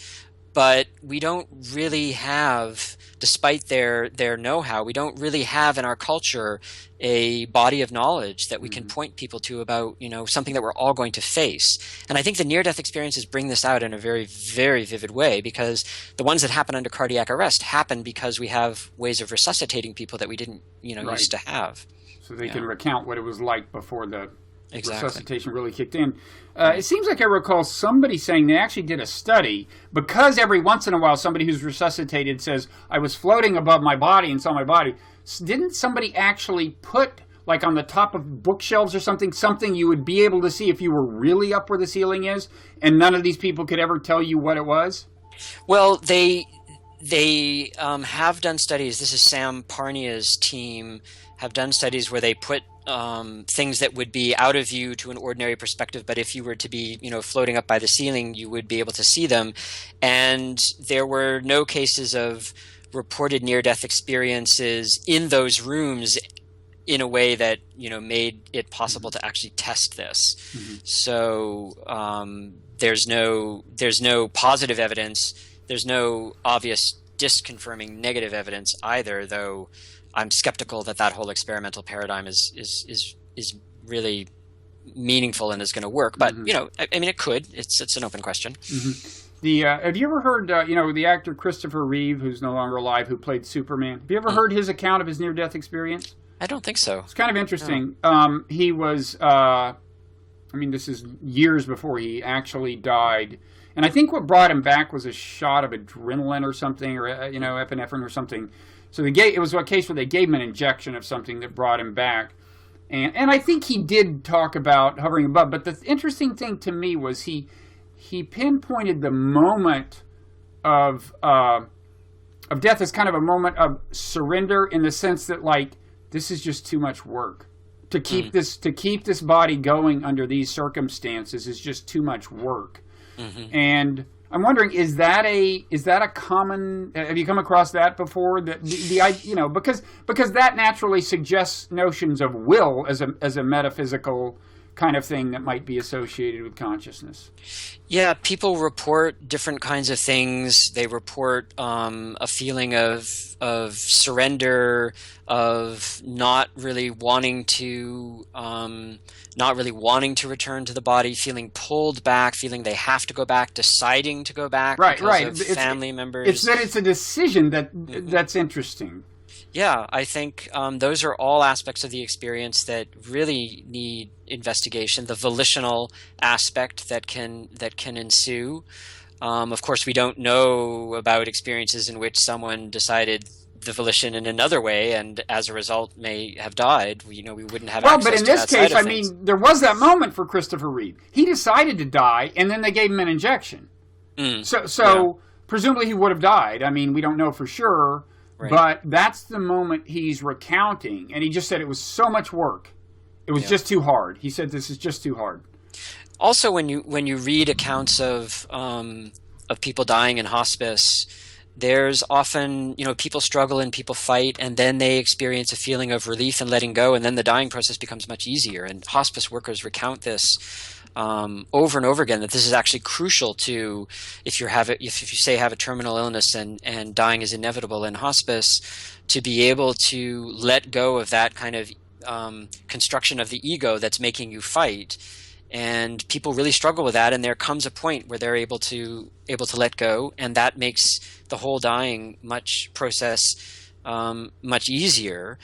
but we don't really have, despite their know-how, we don't really have in our culture a body of knowledge that we can point people to about, something that we're all going to face. And I think the near-death experiences bring this out in a very, very vivid way, because the ones that happen under cardiac arrest happen because we have ways of resuscitating people that we didn't, Right. used to have. So they can recount what it was like before the Exactly. resuscitation really kicked in. It seems like I recall somebody saying they actually did a study, because every once in a while somebody who's resuscitated says, I was floating above my body and saw my body. Didn't somebody actually put, like on the top of bookshelves or something you would be able to see if you were really up where the ceiling is, and none of these people could ever tell you what it was? Well, they have done studies. This is Sam Parnia's team have done studies where they put things that would be out of view to an ordinary perspective, but if you were to be, floating up by the ceiling, you would be able to see them. And there were no cases of reported near-death experiences in those rooms in a way that, made it possible to actually test this. Mm-hmm. So there's no positive evidence. There's no obvious disconfirming negative evidence either, though I'm skeptical that whole experimental paradigm is really meaningful and is going to work. But it could. It's an open question. Mm-hmm. Have you ever heard the actor Christopher Reeve, who's no longer alive, who played Superman? Have you ever heard his account of his near-death experience? I don't think so. It's kind of interesting. He was, this is years before he actually died. And I think what brought him back was a shot of adrenaline or something, or epinephrine or something. So it was a case where they gave him an injection of something that brought him back. And I think he did talk about hovering above. But the interesting thing to me was he pinpointed the moment of death as kind of a moment of surrender, in the sense that, like, this is just too much work. To keep this body going under these circumstances is just too much work. Mm-hmm. And I'm wondering, is that a common? Have you come across that before? Because that naturally suggests notions of will as a metaphysical kind of thing that might be associated with consciousness. Yeah, people report different kinds of things. They report a feeling of surrender, of not really wanting to return to the body, feeling pulled back, feeling they have to go back, deciding to go back because of family members. It's a decision that's interesting. Yeah, I think those are all aspects of the experience that really need investigation. The volitional aspect that can ensue. Of course, we don't know about experiences in which someone decided the volition in another way, and as a result may have died. We wouldn't have access to that. Well, but in this case, there was that moment for Christopher Reeve. He decided to die, and then they gave him an injection. Presumably he would have died. We don't know for sure. Right. But that's the moment he's recounting, and he just said it was so much work. It was just too hard. He said, this is just too hard. Also, when you read accounts of people dying in hospice, there's often, people struggle and people fight, and then they experience a feeling of relief and letting go, and then the dying process becomes much easier. And hospice workers recount this over and over again, that this is actually crucial to, if you have a terminal illness and dying is inevitable in hospice, to be able to let go of that kind of construction of the ego that's making you fight. And people really struggle with that, and there comes a point where they're able to let go, and that makes the whole dying process much easier.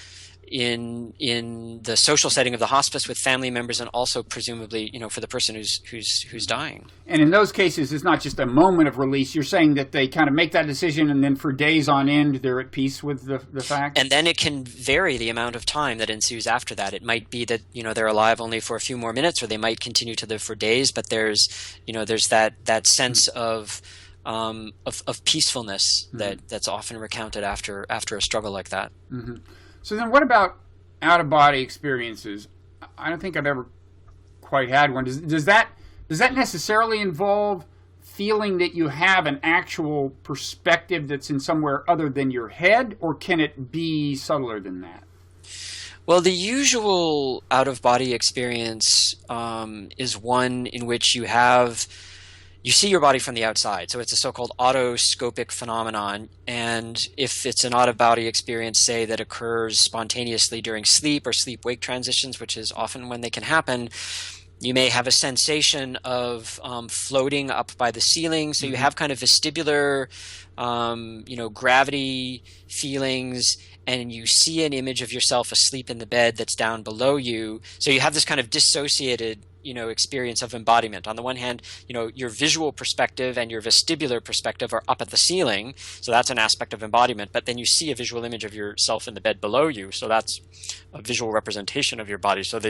in the social setting of the hospice with family members, and also presumably, for the person who's dying. And in those cases, it's not just a moment of release. You're saying that they kind of make that decision, and then for days on end, they're at peace with the fact? And then it can vary the amount of time that ensues after that. It might be that, they're alive only for a few more minutes, or they might continue to live for days, but there's that sense of peacefulness that's often recounted after a struggle like that. Mm-hmm. So then what about out-of-body experiences? I don't think I've ever quite had one. Does that necessarily involve feeling that you have an actual perspective that's in somewhere other than your head, or can it be subtler than that? Well, the usual out-of-body experience is one in which you see your body from the outside. So it's a so-called autoscopic phenomenon. And if it's an out-of-body experience, say, that occurs spontaneously during sleep or sleep-wake transitions, which is often when they can happen, you may have a sensation of floating up by the ceiling. So you have kind of vestibular, gravity feelings, and you see an image of yourself asleep in the bed that's down below you. So you have this kind of dissociated experience of embodiment. On the one hand, your visual perspective and your vestibular perspective are up at the ceiling, so that's an aspect of embodiment, but then you see a visual image of yourself in the bed below you, so that's a visual representation of your body. So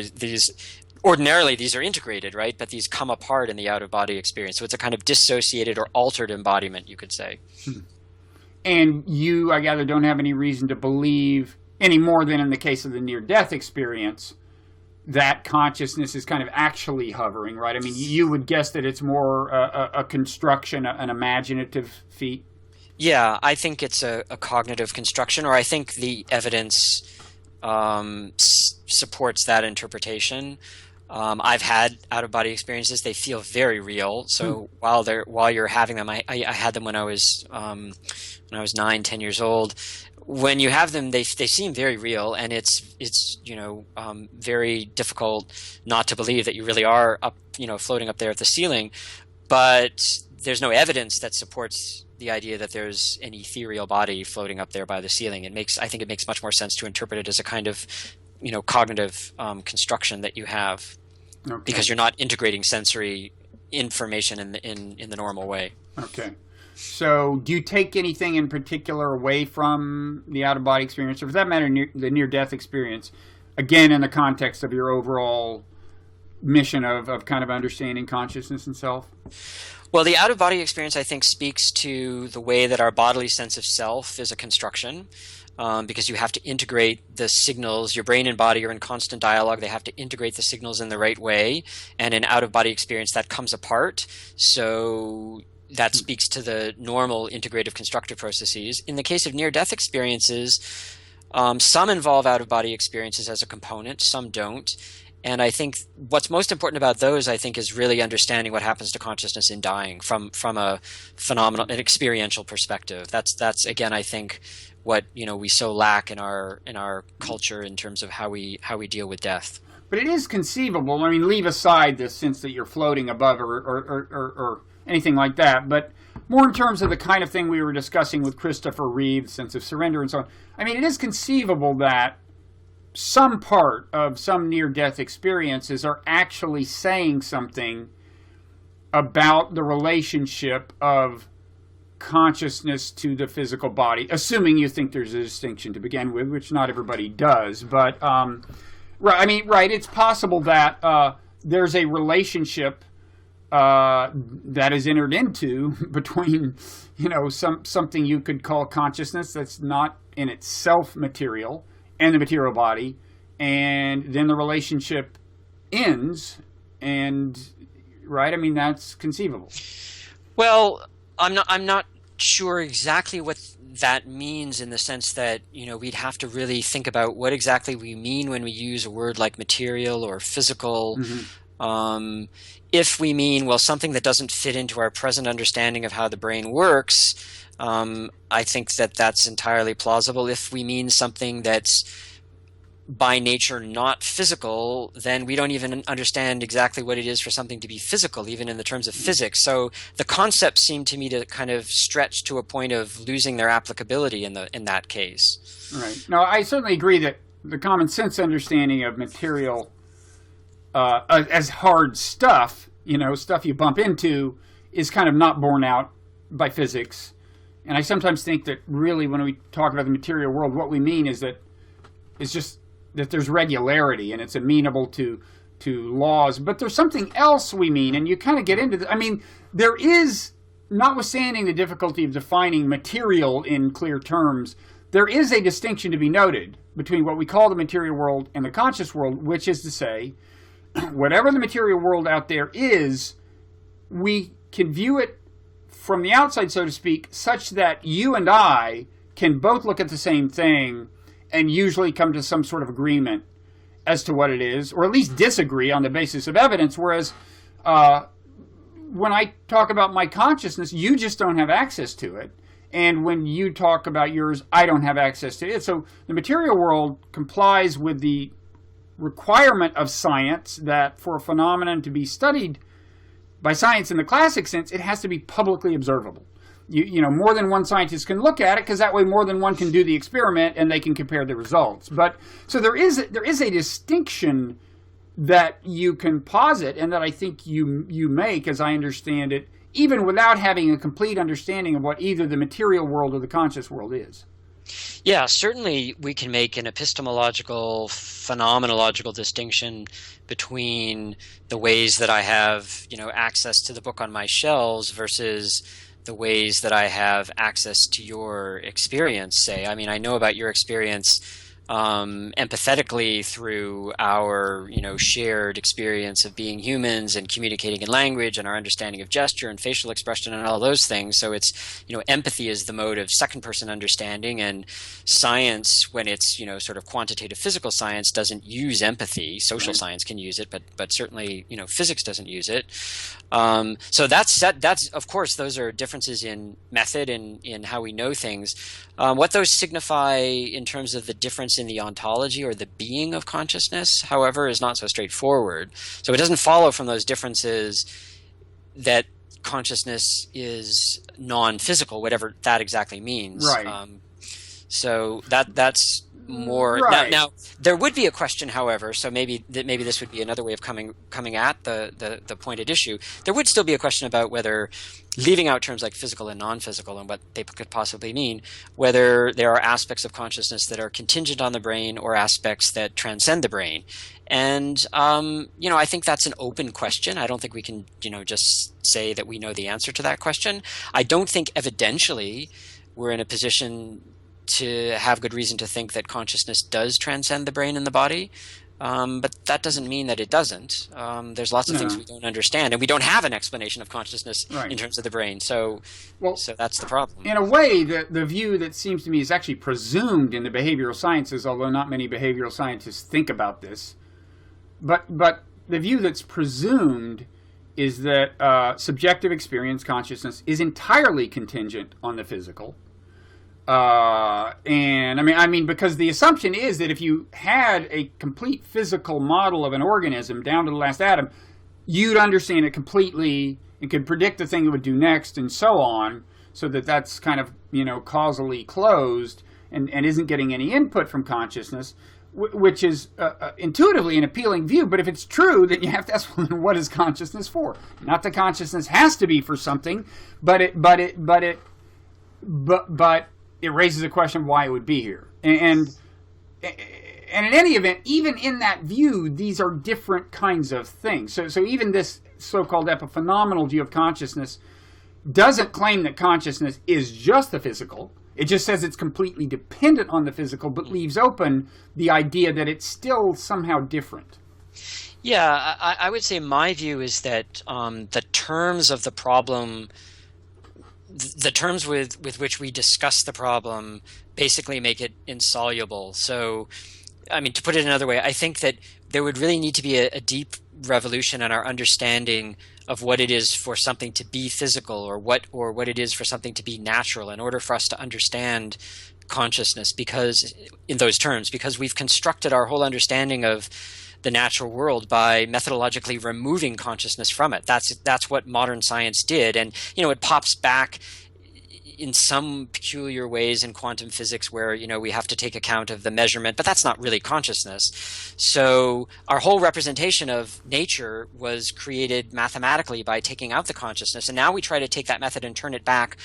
ordinarily these are integrated, right? But these come apart in the out-of-body experience. So it's a kind of dissociated or altered embodiment, you could say. And you, I gather, don't have any reason to believe, any more than in the case of the near-death experience, that consciousness is kind of actually hovering, right? I mean, you would guess that it's more a construction, an imaginative feat? Yeah, I think it's a cognitive construction, or I think the evidence supports that interpretation. I've had out-of-body experiences; they feel very real. So while you're having them, I had them when I was 9, 10 years old. When you have them, they seem very real, and it's very difficult not to believe that you really are up, floating up there at the ceiling. But there's no evidence that supports the idea that there's an ethereal body floating up there by the ceiling. I think it makes much more sense to interpret it as a kind of cognitive construction that you have, because you're not integrating sensory information in the normal way. Okay. So do you take anything in particular away from the out-of-body experience, or for that matter, the near-death experience, again, in the context of your overall mission of kind of understanding consciousness and self? Well, the out-of-body experience, I think, speaks to the way that our bodily sense of self is a construction, because you have to integrate the signals. Your brain and body are in constant dialogue. They have to integrate the signals in the right way, and in out-of-body experience, that comes apart. So that speaks to the normal integrative constructive processes. In the case of near-death experiences, some involve out-of-body experiences as a component, some don't. And I think what's most important about those, I think, is really understanding what happens to consciousness in dying from a phenomenal, an experiential perspective. That's again, I think, what we so lack in our culture in terms of how we deal with death. But it is conceivable. I mean, leave aside the sense that you're floating above or anything like that, but more in terms of the kind of thing we were discussing with Christopher Reeve, sense of surrender and so on. I mean, it is conceivable that some part of some near-death experiences are actually saying something about the relationship of consciousness to the physical body, assuming you think there's a distinction to begin with, which not everybody does. But, right, it's possible that there's a relationship that is entered into between, something you could call consciousness that's not in itself material and the material body, and then the relationship ends, and right? I mean, that's conceivable. Well, I'm not sure exactly what that means, in the sense that we'd have to really think about what exactly we mean when we use a word like material or physical. Mm-hmm. If we mean, something that doesn't fit into our present understanding of how the brain works, I think that's entirely plausible. If we mean something that's by nature not physical, then we don't even understand exactly what it is for something to be physical, even in the terms of physics. So the concepts seem to me to kind of stretch to a point of losing their applicability in that case. Right. No, I certainly agree that the common sense understanding of material as hard stuff, stuff you bump into, is kind of not borne out by physics. And I sometimes think that really when we talk about the material world, what we mean is that it's just that there's regularity and it's amenable to laws. But there's something else we mean, and you kind of get into I mean, there is, notwithstanding the difficulty of defining material in clear terms, there is a distinction to be noted between what we call the material world and the conscious world, which is to say, whatever the material world out there is, we can view it from the outside, so to speak, such that you and I can both look at the same thing and usually come to some sort of agreement as to what it is, or at least disagree on the basis of evidence, whereas when I talk about my consciousness, you just don't have access to it. And when you talk about yours, I don't have access to it. So the material world complies with the requirement of science that for a phenomenon to be studied by science in the classic sense, it has to be publicly observable. More than one scientist can look at it, because that way more than one can do the experiment and they can compare the results. But so there is a distinction that you can posit, and that I think you make, as I understand it, even without having a complete understanding of what either the material world or the conscious world is. Yeah, certainly we can make an epistemological, phenomenological distinction between the ways that I have, access to the book on my shelves versus the ways that I have access to your experience, say. I mean, I know about your experience empathetically through our, shared experience of being humans and communicating in language and our understanding of gesture and facial expression and all those things. So it's, empathy is the mode of second person understanding, and science, when it's, sort of quantitative physical science, doesn't use empathy. Social science can use it, but certainly, physics doesn't use it. So that's of course, those are differences in method and in how we know things. What those signify in terms of the difference in the ontology or the being of consciousness, however, is not so straightforward. So it doesn't follow from those differences that consciousness is non-physical, whatever that exactly means. Right. So that's more right. Now there would be a question, however, so maybe this would be another way of coming at the point at issue. There would still be a question about whether, leaving out terms like physical and non-physical and what they could possibly mean, whether there are aspects of consciousness that are contingent on the brain or aspects that transcend the brain. And I think that's an open question. I don't think we can just say that we know the answer to that question. I don't think evidentially we're in a position to have good reason to think that consciousness does transcend the brain and the body. But that doesn't mean that it doesn't. There's lots of things we don't understand, and we don't have an explanation of consciousness in terms of the brain. So that's the problem. In a way, the view that seems to me is actually presumed in the behavioral sciences, although not many behavioral scientists think about this. But the view that's presumed is that subjective experience, consciousness, is entirely contingent on the physical. And I mean, because the assumption is that if you had a complete physical model of an organism down to the last atom, you'd understand it completely and could predict the thing it would do next and so on, so that's kind of, causally closed and isn't getting any input from consciousness, which is intuitively an appealing view. But if it's true, then you have to ask, what is consciousness for? Not that consciousness has to be for something, but it raises a question of why it would be here. And in any event, even in that view, these are different kinds of things. So even this so-called epiphenomenal view of consciousness doesn't claim that consciousness is just the physical. It just says it's completely dependent on the physical, but leaves open the idea that it's still somehow different. Yeah, I would say my view is that the terms of the problem, the terms with which we discuss the problem, basically make it insoluble. So, I mean, to put it another way, I think that there would really need to be a deep revolution in our understanding of what it is for something to be physical, or what it is for something to be natural, in order for us to understand consciousness, because in those terms, because we've constructed our whole understanding of the natural world by methodologically removing consciousness from it. That's what modern science did. And, it pops back in some peculiar ways in quantum physics where, we have to take account of the measurement, but that's not really consciousness. So our whole representation of nature was created mathematically by taking out the consciousness. And now we try to take that method and turn it back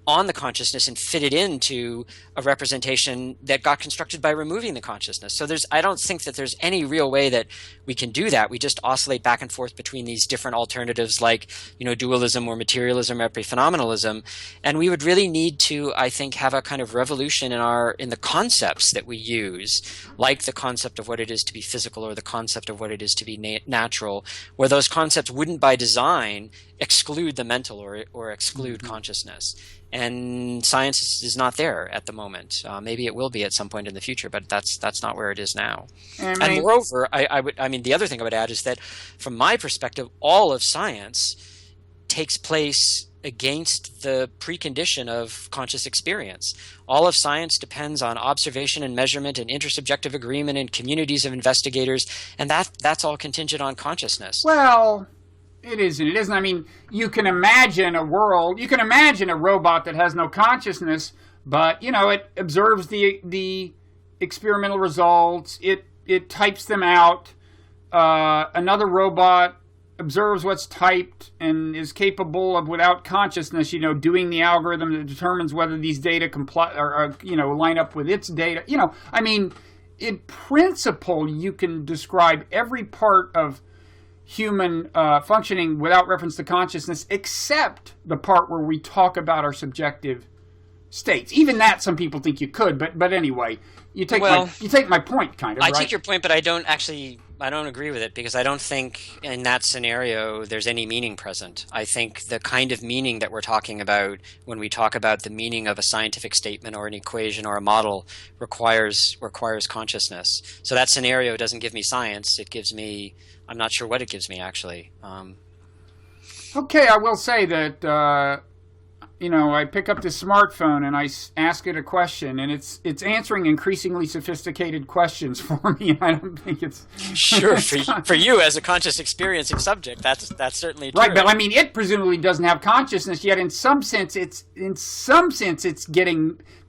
on the consciousness and fit it into a representation that got constructed by removing the consciousness. So I don't think that there's any real way that we can do that. We just oscillate back and forth between these different alternatives like, dualism or materialism or epiphenomenalism. And we would really need to, I think, have a kind of revolution in the concepts that we use, like the concept of what it is to be physical or the concept of what it is to be natural, where those concepts wouldn't by design exclude the mental or exclude consciousness. And science is not there at the moment. Maybe it will be at some point in the future, but that's not where it is now. And moreover, the other thing I would add is that from my perspective, all of science takes place against the precondition of conscious experience. All of science depends on observation and measurement and intersubjective agreement and communities of investigators, and that's all contingent on consciousness. Well, it isn't. It isn't. I mean, you can imagine a robot that has no consciousness, but, it observes the experimental results. It types them out. Another robot observes what's typed and is capable of, without consciousness, doing the algorithm that determines whether these data comply or line up with its data. In principle, you can describe every part of human functioning without reference to consciousness, except the part where we talk about our subjective states. Even that, some people think you could, but anyway, you take my point, kind of. I take your point, but I don't agree with it, because I don't think in that scenario there's any meaning present. I think the kind of meaning that we're talking about when we talk about the meaning of a scientific statement or an equation or a model requires consciousness. So that scenario doesn't give me science. It gives me, I'm not sure what it gives me, actually. Okay, I will say that I pick up this smartphone and I ask it a question, and it's answering increasingly sophisticated questions for me. I don't think it's sure for you as a conscious experiencing subject. That's certainly true. Right, but it presumably doesn't have consciousness yet. In some sense, it's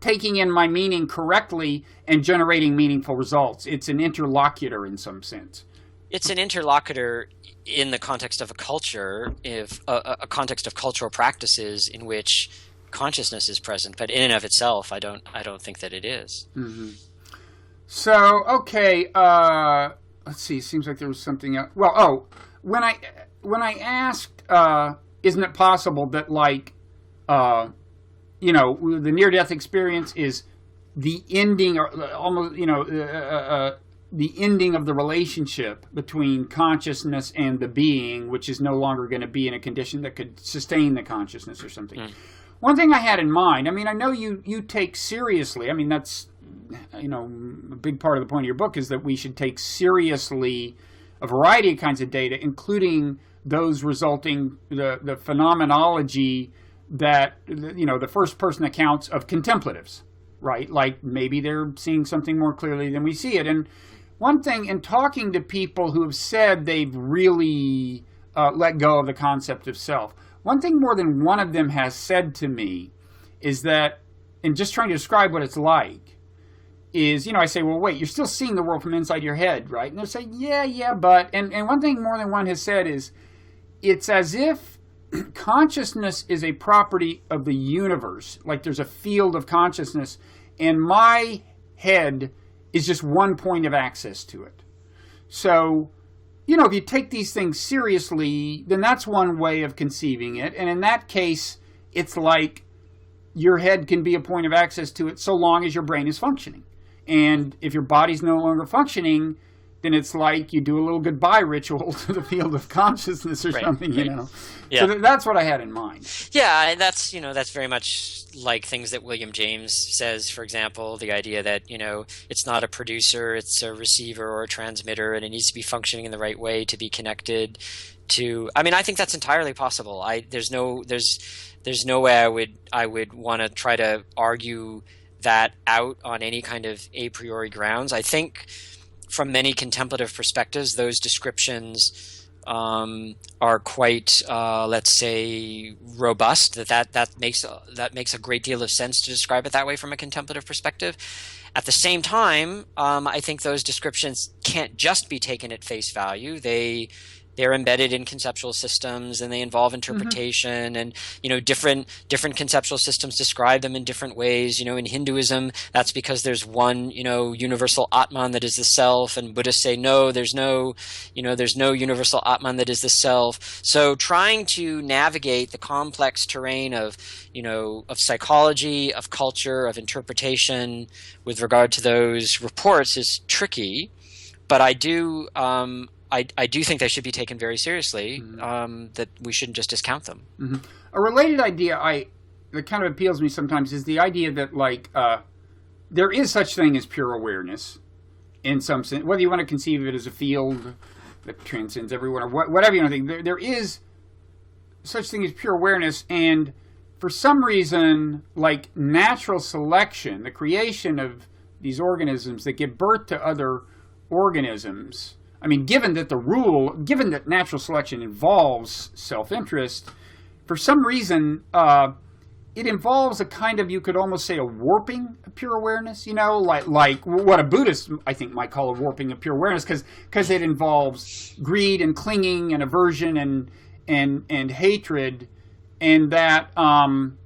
taking in my meaning correctly and generating meaningful results. It's an interlocutor in some sense. It's an interlocutor in the context of a culture, if a context of cultural practices in which consciousness is present, but in and of itself, I don't think that it is. Mm-hmm. So, okay, let's see. Seems like there was something else. Well, when I asked, isn't it possible that the near-death experience is the ending, or almost, the ending of the relationship between consciousness and the being, which is no longer going to be in a condition that could sustain the consciousness or something. One thing I had in mind, I know you take seriously, that's, a big part of the point of your book is that we should take seriously a variety of kinds of data, including those resulting, the phenomenology that, the first person accounts of contemplatives, right? Like maybe they're seeing something more clearly than we see it. And one thing, in talking to people who have said they've really let go of the concept of self, one thing more than one of them has said to me is that, in just trying to describe what it's like, is, I say, well, wait, you're still seeing the world from inside your head, right? And they'll say, yeah, but, and one thing more than one has said is, it's as if consciousness is a property of the universe, like there's a field of consciousness, and my head is just one point of access to it. So, if you take these things seriously, then that's one way of conceiving it. And in that case, it's like your head can be a point of access to it so long as your brain is functioning. And if your body's no longer functioning, then it's like you do a little goodbye ritual to the field of consciousness or something, Yeah. So that's what I had in mind. Yeah, and that's very much like things that William James says, for example, the idea that, it's not a producer, it's a receiver or a transmitter, and it needs to be functioning in the right way to be connected to, I think that's entirely possible. There's no way I would want to try to argue that out on any kind of a priori grounds. I think from many contemplative perspectives, those descriptions are quite, let's say, robust. That makes a great deal of sense to describe it that way from a contemplative perspective. At the same time, I think those descriptions can't just be taken at face value. They're embedded in conceptual systems, and they involve interpretation, and different conceptual systems describe them in different ways. In Hinduism, that's because there's one universal Atman that is the self, and Buddhists say no, there's no universal Atman that is the self. So trying to navigate the complex terrain of psychology, of culture, of interpretation with regard to those reports is tricky, but I do think they should be taken very seriously, that we shouldn't just discount them. Mm-hmm. A related idea that kind of appeals to me sometimes is the idea that there is such thing as pure awareness in some sense, whether you want to conceive of it as a field that transcends everyone or whatever you want to think. There is such thing as pure awareness, and for some reason, like natural selection, the creation of these organisms that give birth to other organisms, I mean, given that natural selection involves self-interest, for some reason, it involves a kind of, you could almost say, a warping of pure awareness, like what a Buddhist, I think, might call a warping of pure awareness, because it involves greed and clinging and aversion and hatred, and that, and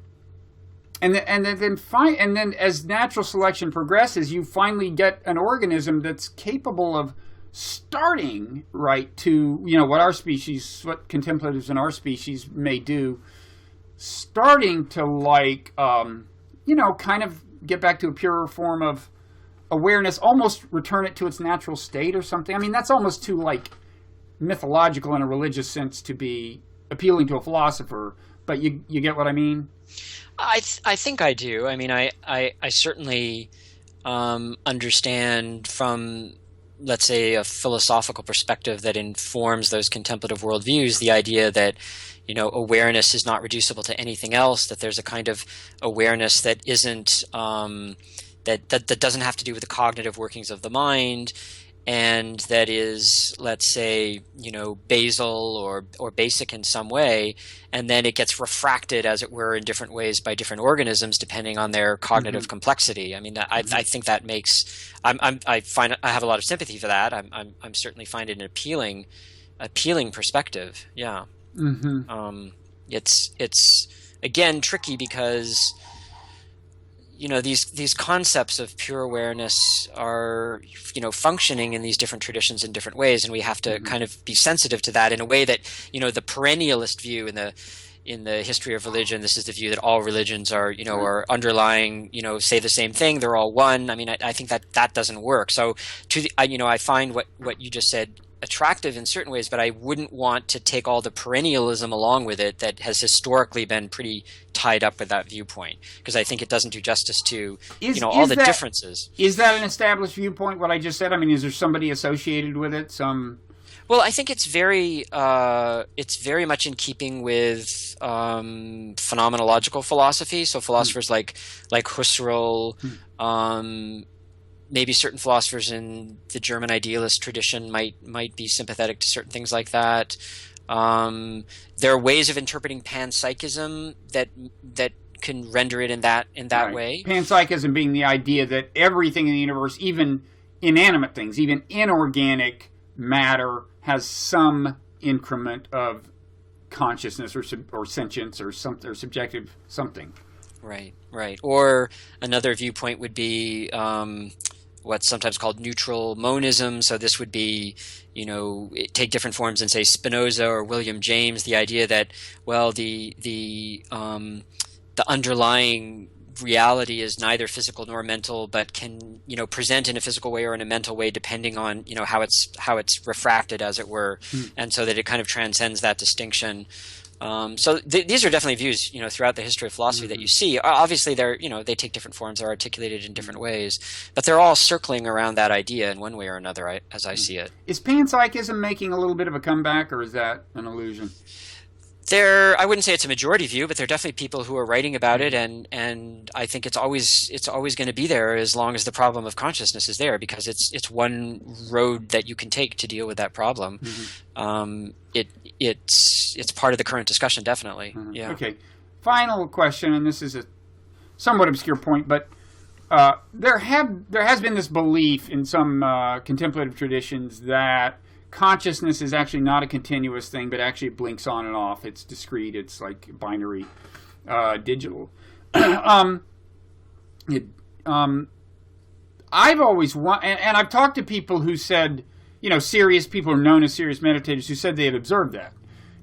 then as natural selection progresses, you finally get an organism that's capable of starting right to what contemplatives in our species may do, starting to kind of get back to a purer form of awareness, almost return it to its natural state or something. I mean, that's almost too mythological in a religious sense to be appealing to a philosopher, but you get what I mean? I think I do. I mean, I certainly understand from, let's say, a philosophical perspective that informs those contemplative worldviews, the idea that, awareness is not reducible to anything else, that there's a kind of awareness that isn't, that doesn't have to do with the cognitive workings of the mind, and that is, let's say, basal or basic in some way, and then it gets refracted, as it were, in different ways by different organisms depending on their cognitive complexity. I mean, I think that makes I have a lot of sympathy for that. I'm certainly find it an appealing perspective. Yeah. It's again tricky because these concepts of pure awareness are, functioning in these different traditions in different ways, and we have to kind of be sensitive to that in a way that, the perennialist view in the history of religion, this is the view that all religions are, are underlying, say the same thing, they're all one. I mean, I think that doesn't work. So I find what you just said attractive in certain ways, but I wouldn't want to take all the perennialism along with it that has historically been pretty tied up with that viewpoint, because I think it doesn't do justice to all the differences. Is that an established viewpoint, what I just said? I mean, is there somebody associated with it? Well, I think it's very much in keeping with phenomenological philosophy. So philosophers like Husserl, maybe certain philosophers in the German idealist tradition might be sympathetic to certain things like that. There are ways of interpreting panpsychism that can render it in that right. way. Panpsychism being the idea that everything in the universe, even inanimate things, even inorganic matter, has some increment of consciousness or sentience or subjective something. Right. Or another viewpoint would be what's sometimes called neutral monism. So this would be, take different forms and say Spinoza or William James, the idea that, well, the underlying reality is neither physical nor mental, but can, present in a physical way or in a mental way, depending on, how it's refracted, as it were. And so that it kind of transcends that distinction. So these are definitely views, throughout the history of philosophy that you see. Obviously, they take different forms, they're articulated in different ways, but they're all circling around that idea in one way or another, as I see it. Is panpsychism making a little bit of a comeback, or is that an illusion? I wouldn't say it's a majority view, but there are definitely people who are writing about it, and I think it's always going to be there as long as the problem of consciousness is there, because it's one road that you can take to deal with that problem. It's part of the current discussion, definitely. Yeah. Okay. Final question, and this is a somewhat obscure point, but there has been this belief in some contemplative traditions that consciousness is actually not a continuous thing, but actually it blinks on and off. It's discrete. It's like binary, digital. I've always and I've talked to people who said, serious people are known as serious meditators who said they had observed that.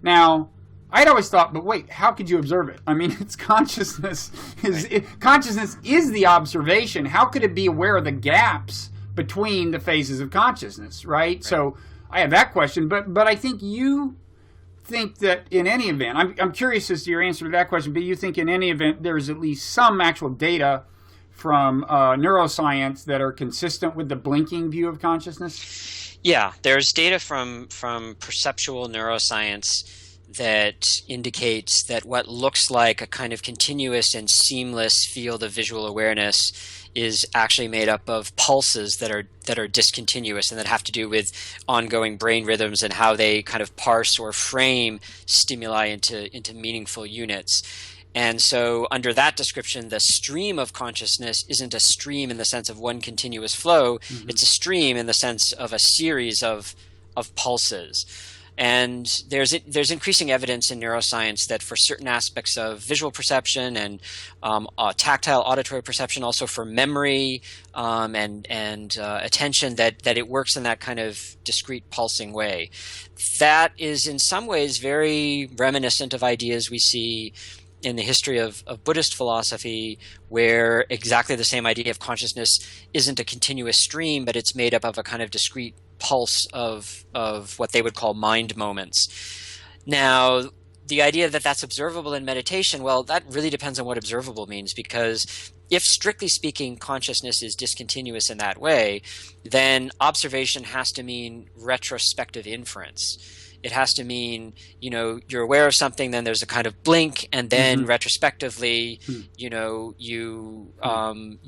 Now, I'd always thought, but wait, how could you observe it? I mean, it's consciousness. Consciousness is the observation. How could it be aware of the gaps between the phases of consciousness, right? So I have that question, but I think you think that in any event, I'm curious as to your answer to that question, but you think in any event there's at least some actual data from neuroscience that are consistent with the blinking view of consciousness? Yeah, there's data from perceptual neuroscience that indicates that what looks like a kind of continuous and seamless field of visual awareness is actually made up of pulses that are discontinuous and that have to do with ongoing brain rhythms and how they kind of parse or frame stimuli into meaningful units. And so under that description, the stream of consciousness isn't a stream in the sense of one continuous flow. It's a stream in the sense of a series of pulses. And there's increasing evidence in neuroscience that for certain aspects of visual perception and tactile auditory perception, also for memory and attention, that it works in that kind of discrete pulsing way. That is in some ways very reminiscent of ideas we see in the history of Buddhist philosophy, where exactly the same idea of consciousness isn't a continuous stream, but it's made up of a kind of discrete pulse of what they would call mind moments. Now, the idea that that's observable in meditation, well, that really depends on what observable means, because if strictly speaking consciousness is discontinuous in that way, then observation has to mean retrospective inference. It has to mean, you're aware of something, then there's a kind of blink, and then retrospectively, you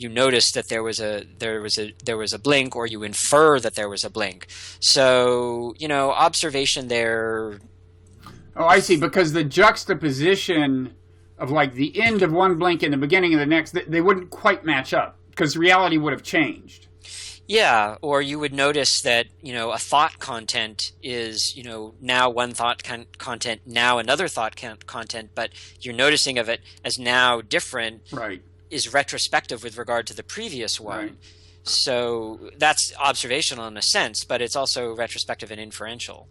notice that there was a blink, or you infer that there was a blink. So, observation there. Oh, I see. Because the juxtaposition of like the end of one blink and the beginning of the next, they wouldn't quite match up because reality would have changed. Yeah, or you would notice that, a thought content is, now one thought content, now another thought content, but you're noticing of it as now different, right, is retrospective with regard to the previous one. Right. So that's observational in a sense, but it's also retrospective and inferential.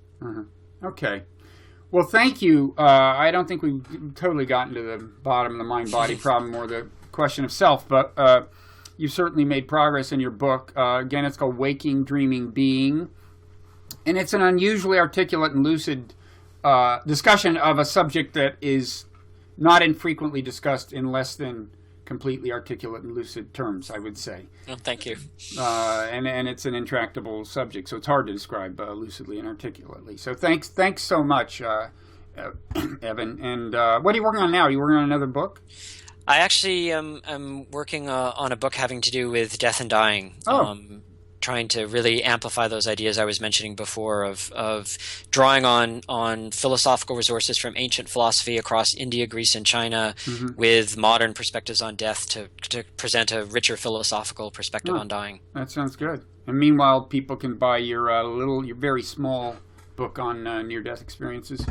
Okay. Well, thank you. I don't think we've totally gotten to the bottom of the mind-body problem or the question of self, but you've certainly made progress in your book. Again, it's called Waking, Dreaming, Being. And it's an unusually articulate and lucid discussion of a subject that is not infrequently discussed in less than completely articulate and lucid terms, I would say. Oh, thank you. And it's an intractable subject, so it's hard to describe lucidly and articulately. So thanks so much, Evan. And what are you working on now? Are you working on another book? I actually am working on a book having to do with death and dying. Trying to really amplify those ideas I was mentioning before of drawing on philosophical resources from ancient philosophy across India, Greece, and China with modern perspectives on death to present a richer philosophical perspective on dying. That sounds good. And meanwhile, people can buy your your very small book on near-death experiences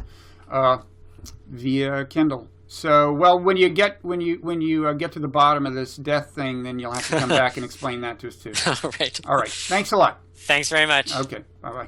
via Kindle. So, well, when you get to the bottom of this death thing, then you'll have to come back and explain that to us too. All right. All right. Thanks a lot. Thanks very much. Okay. Bye-bye.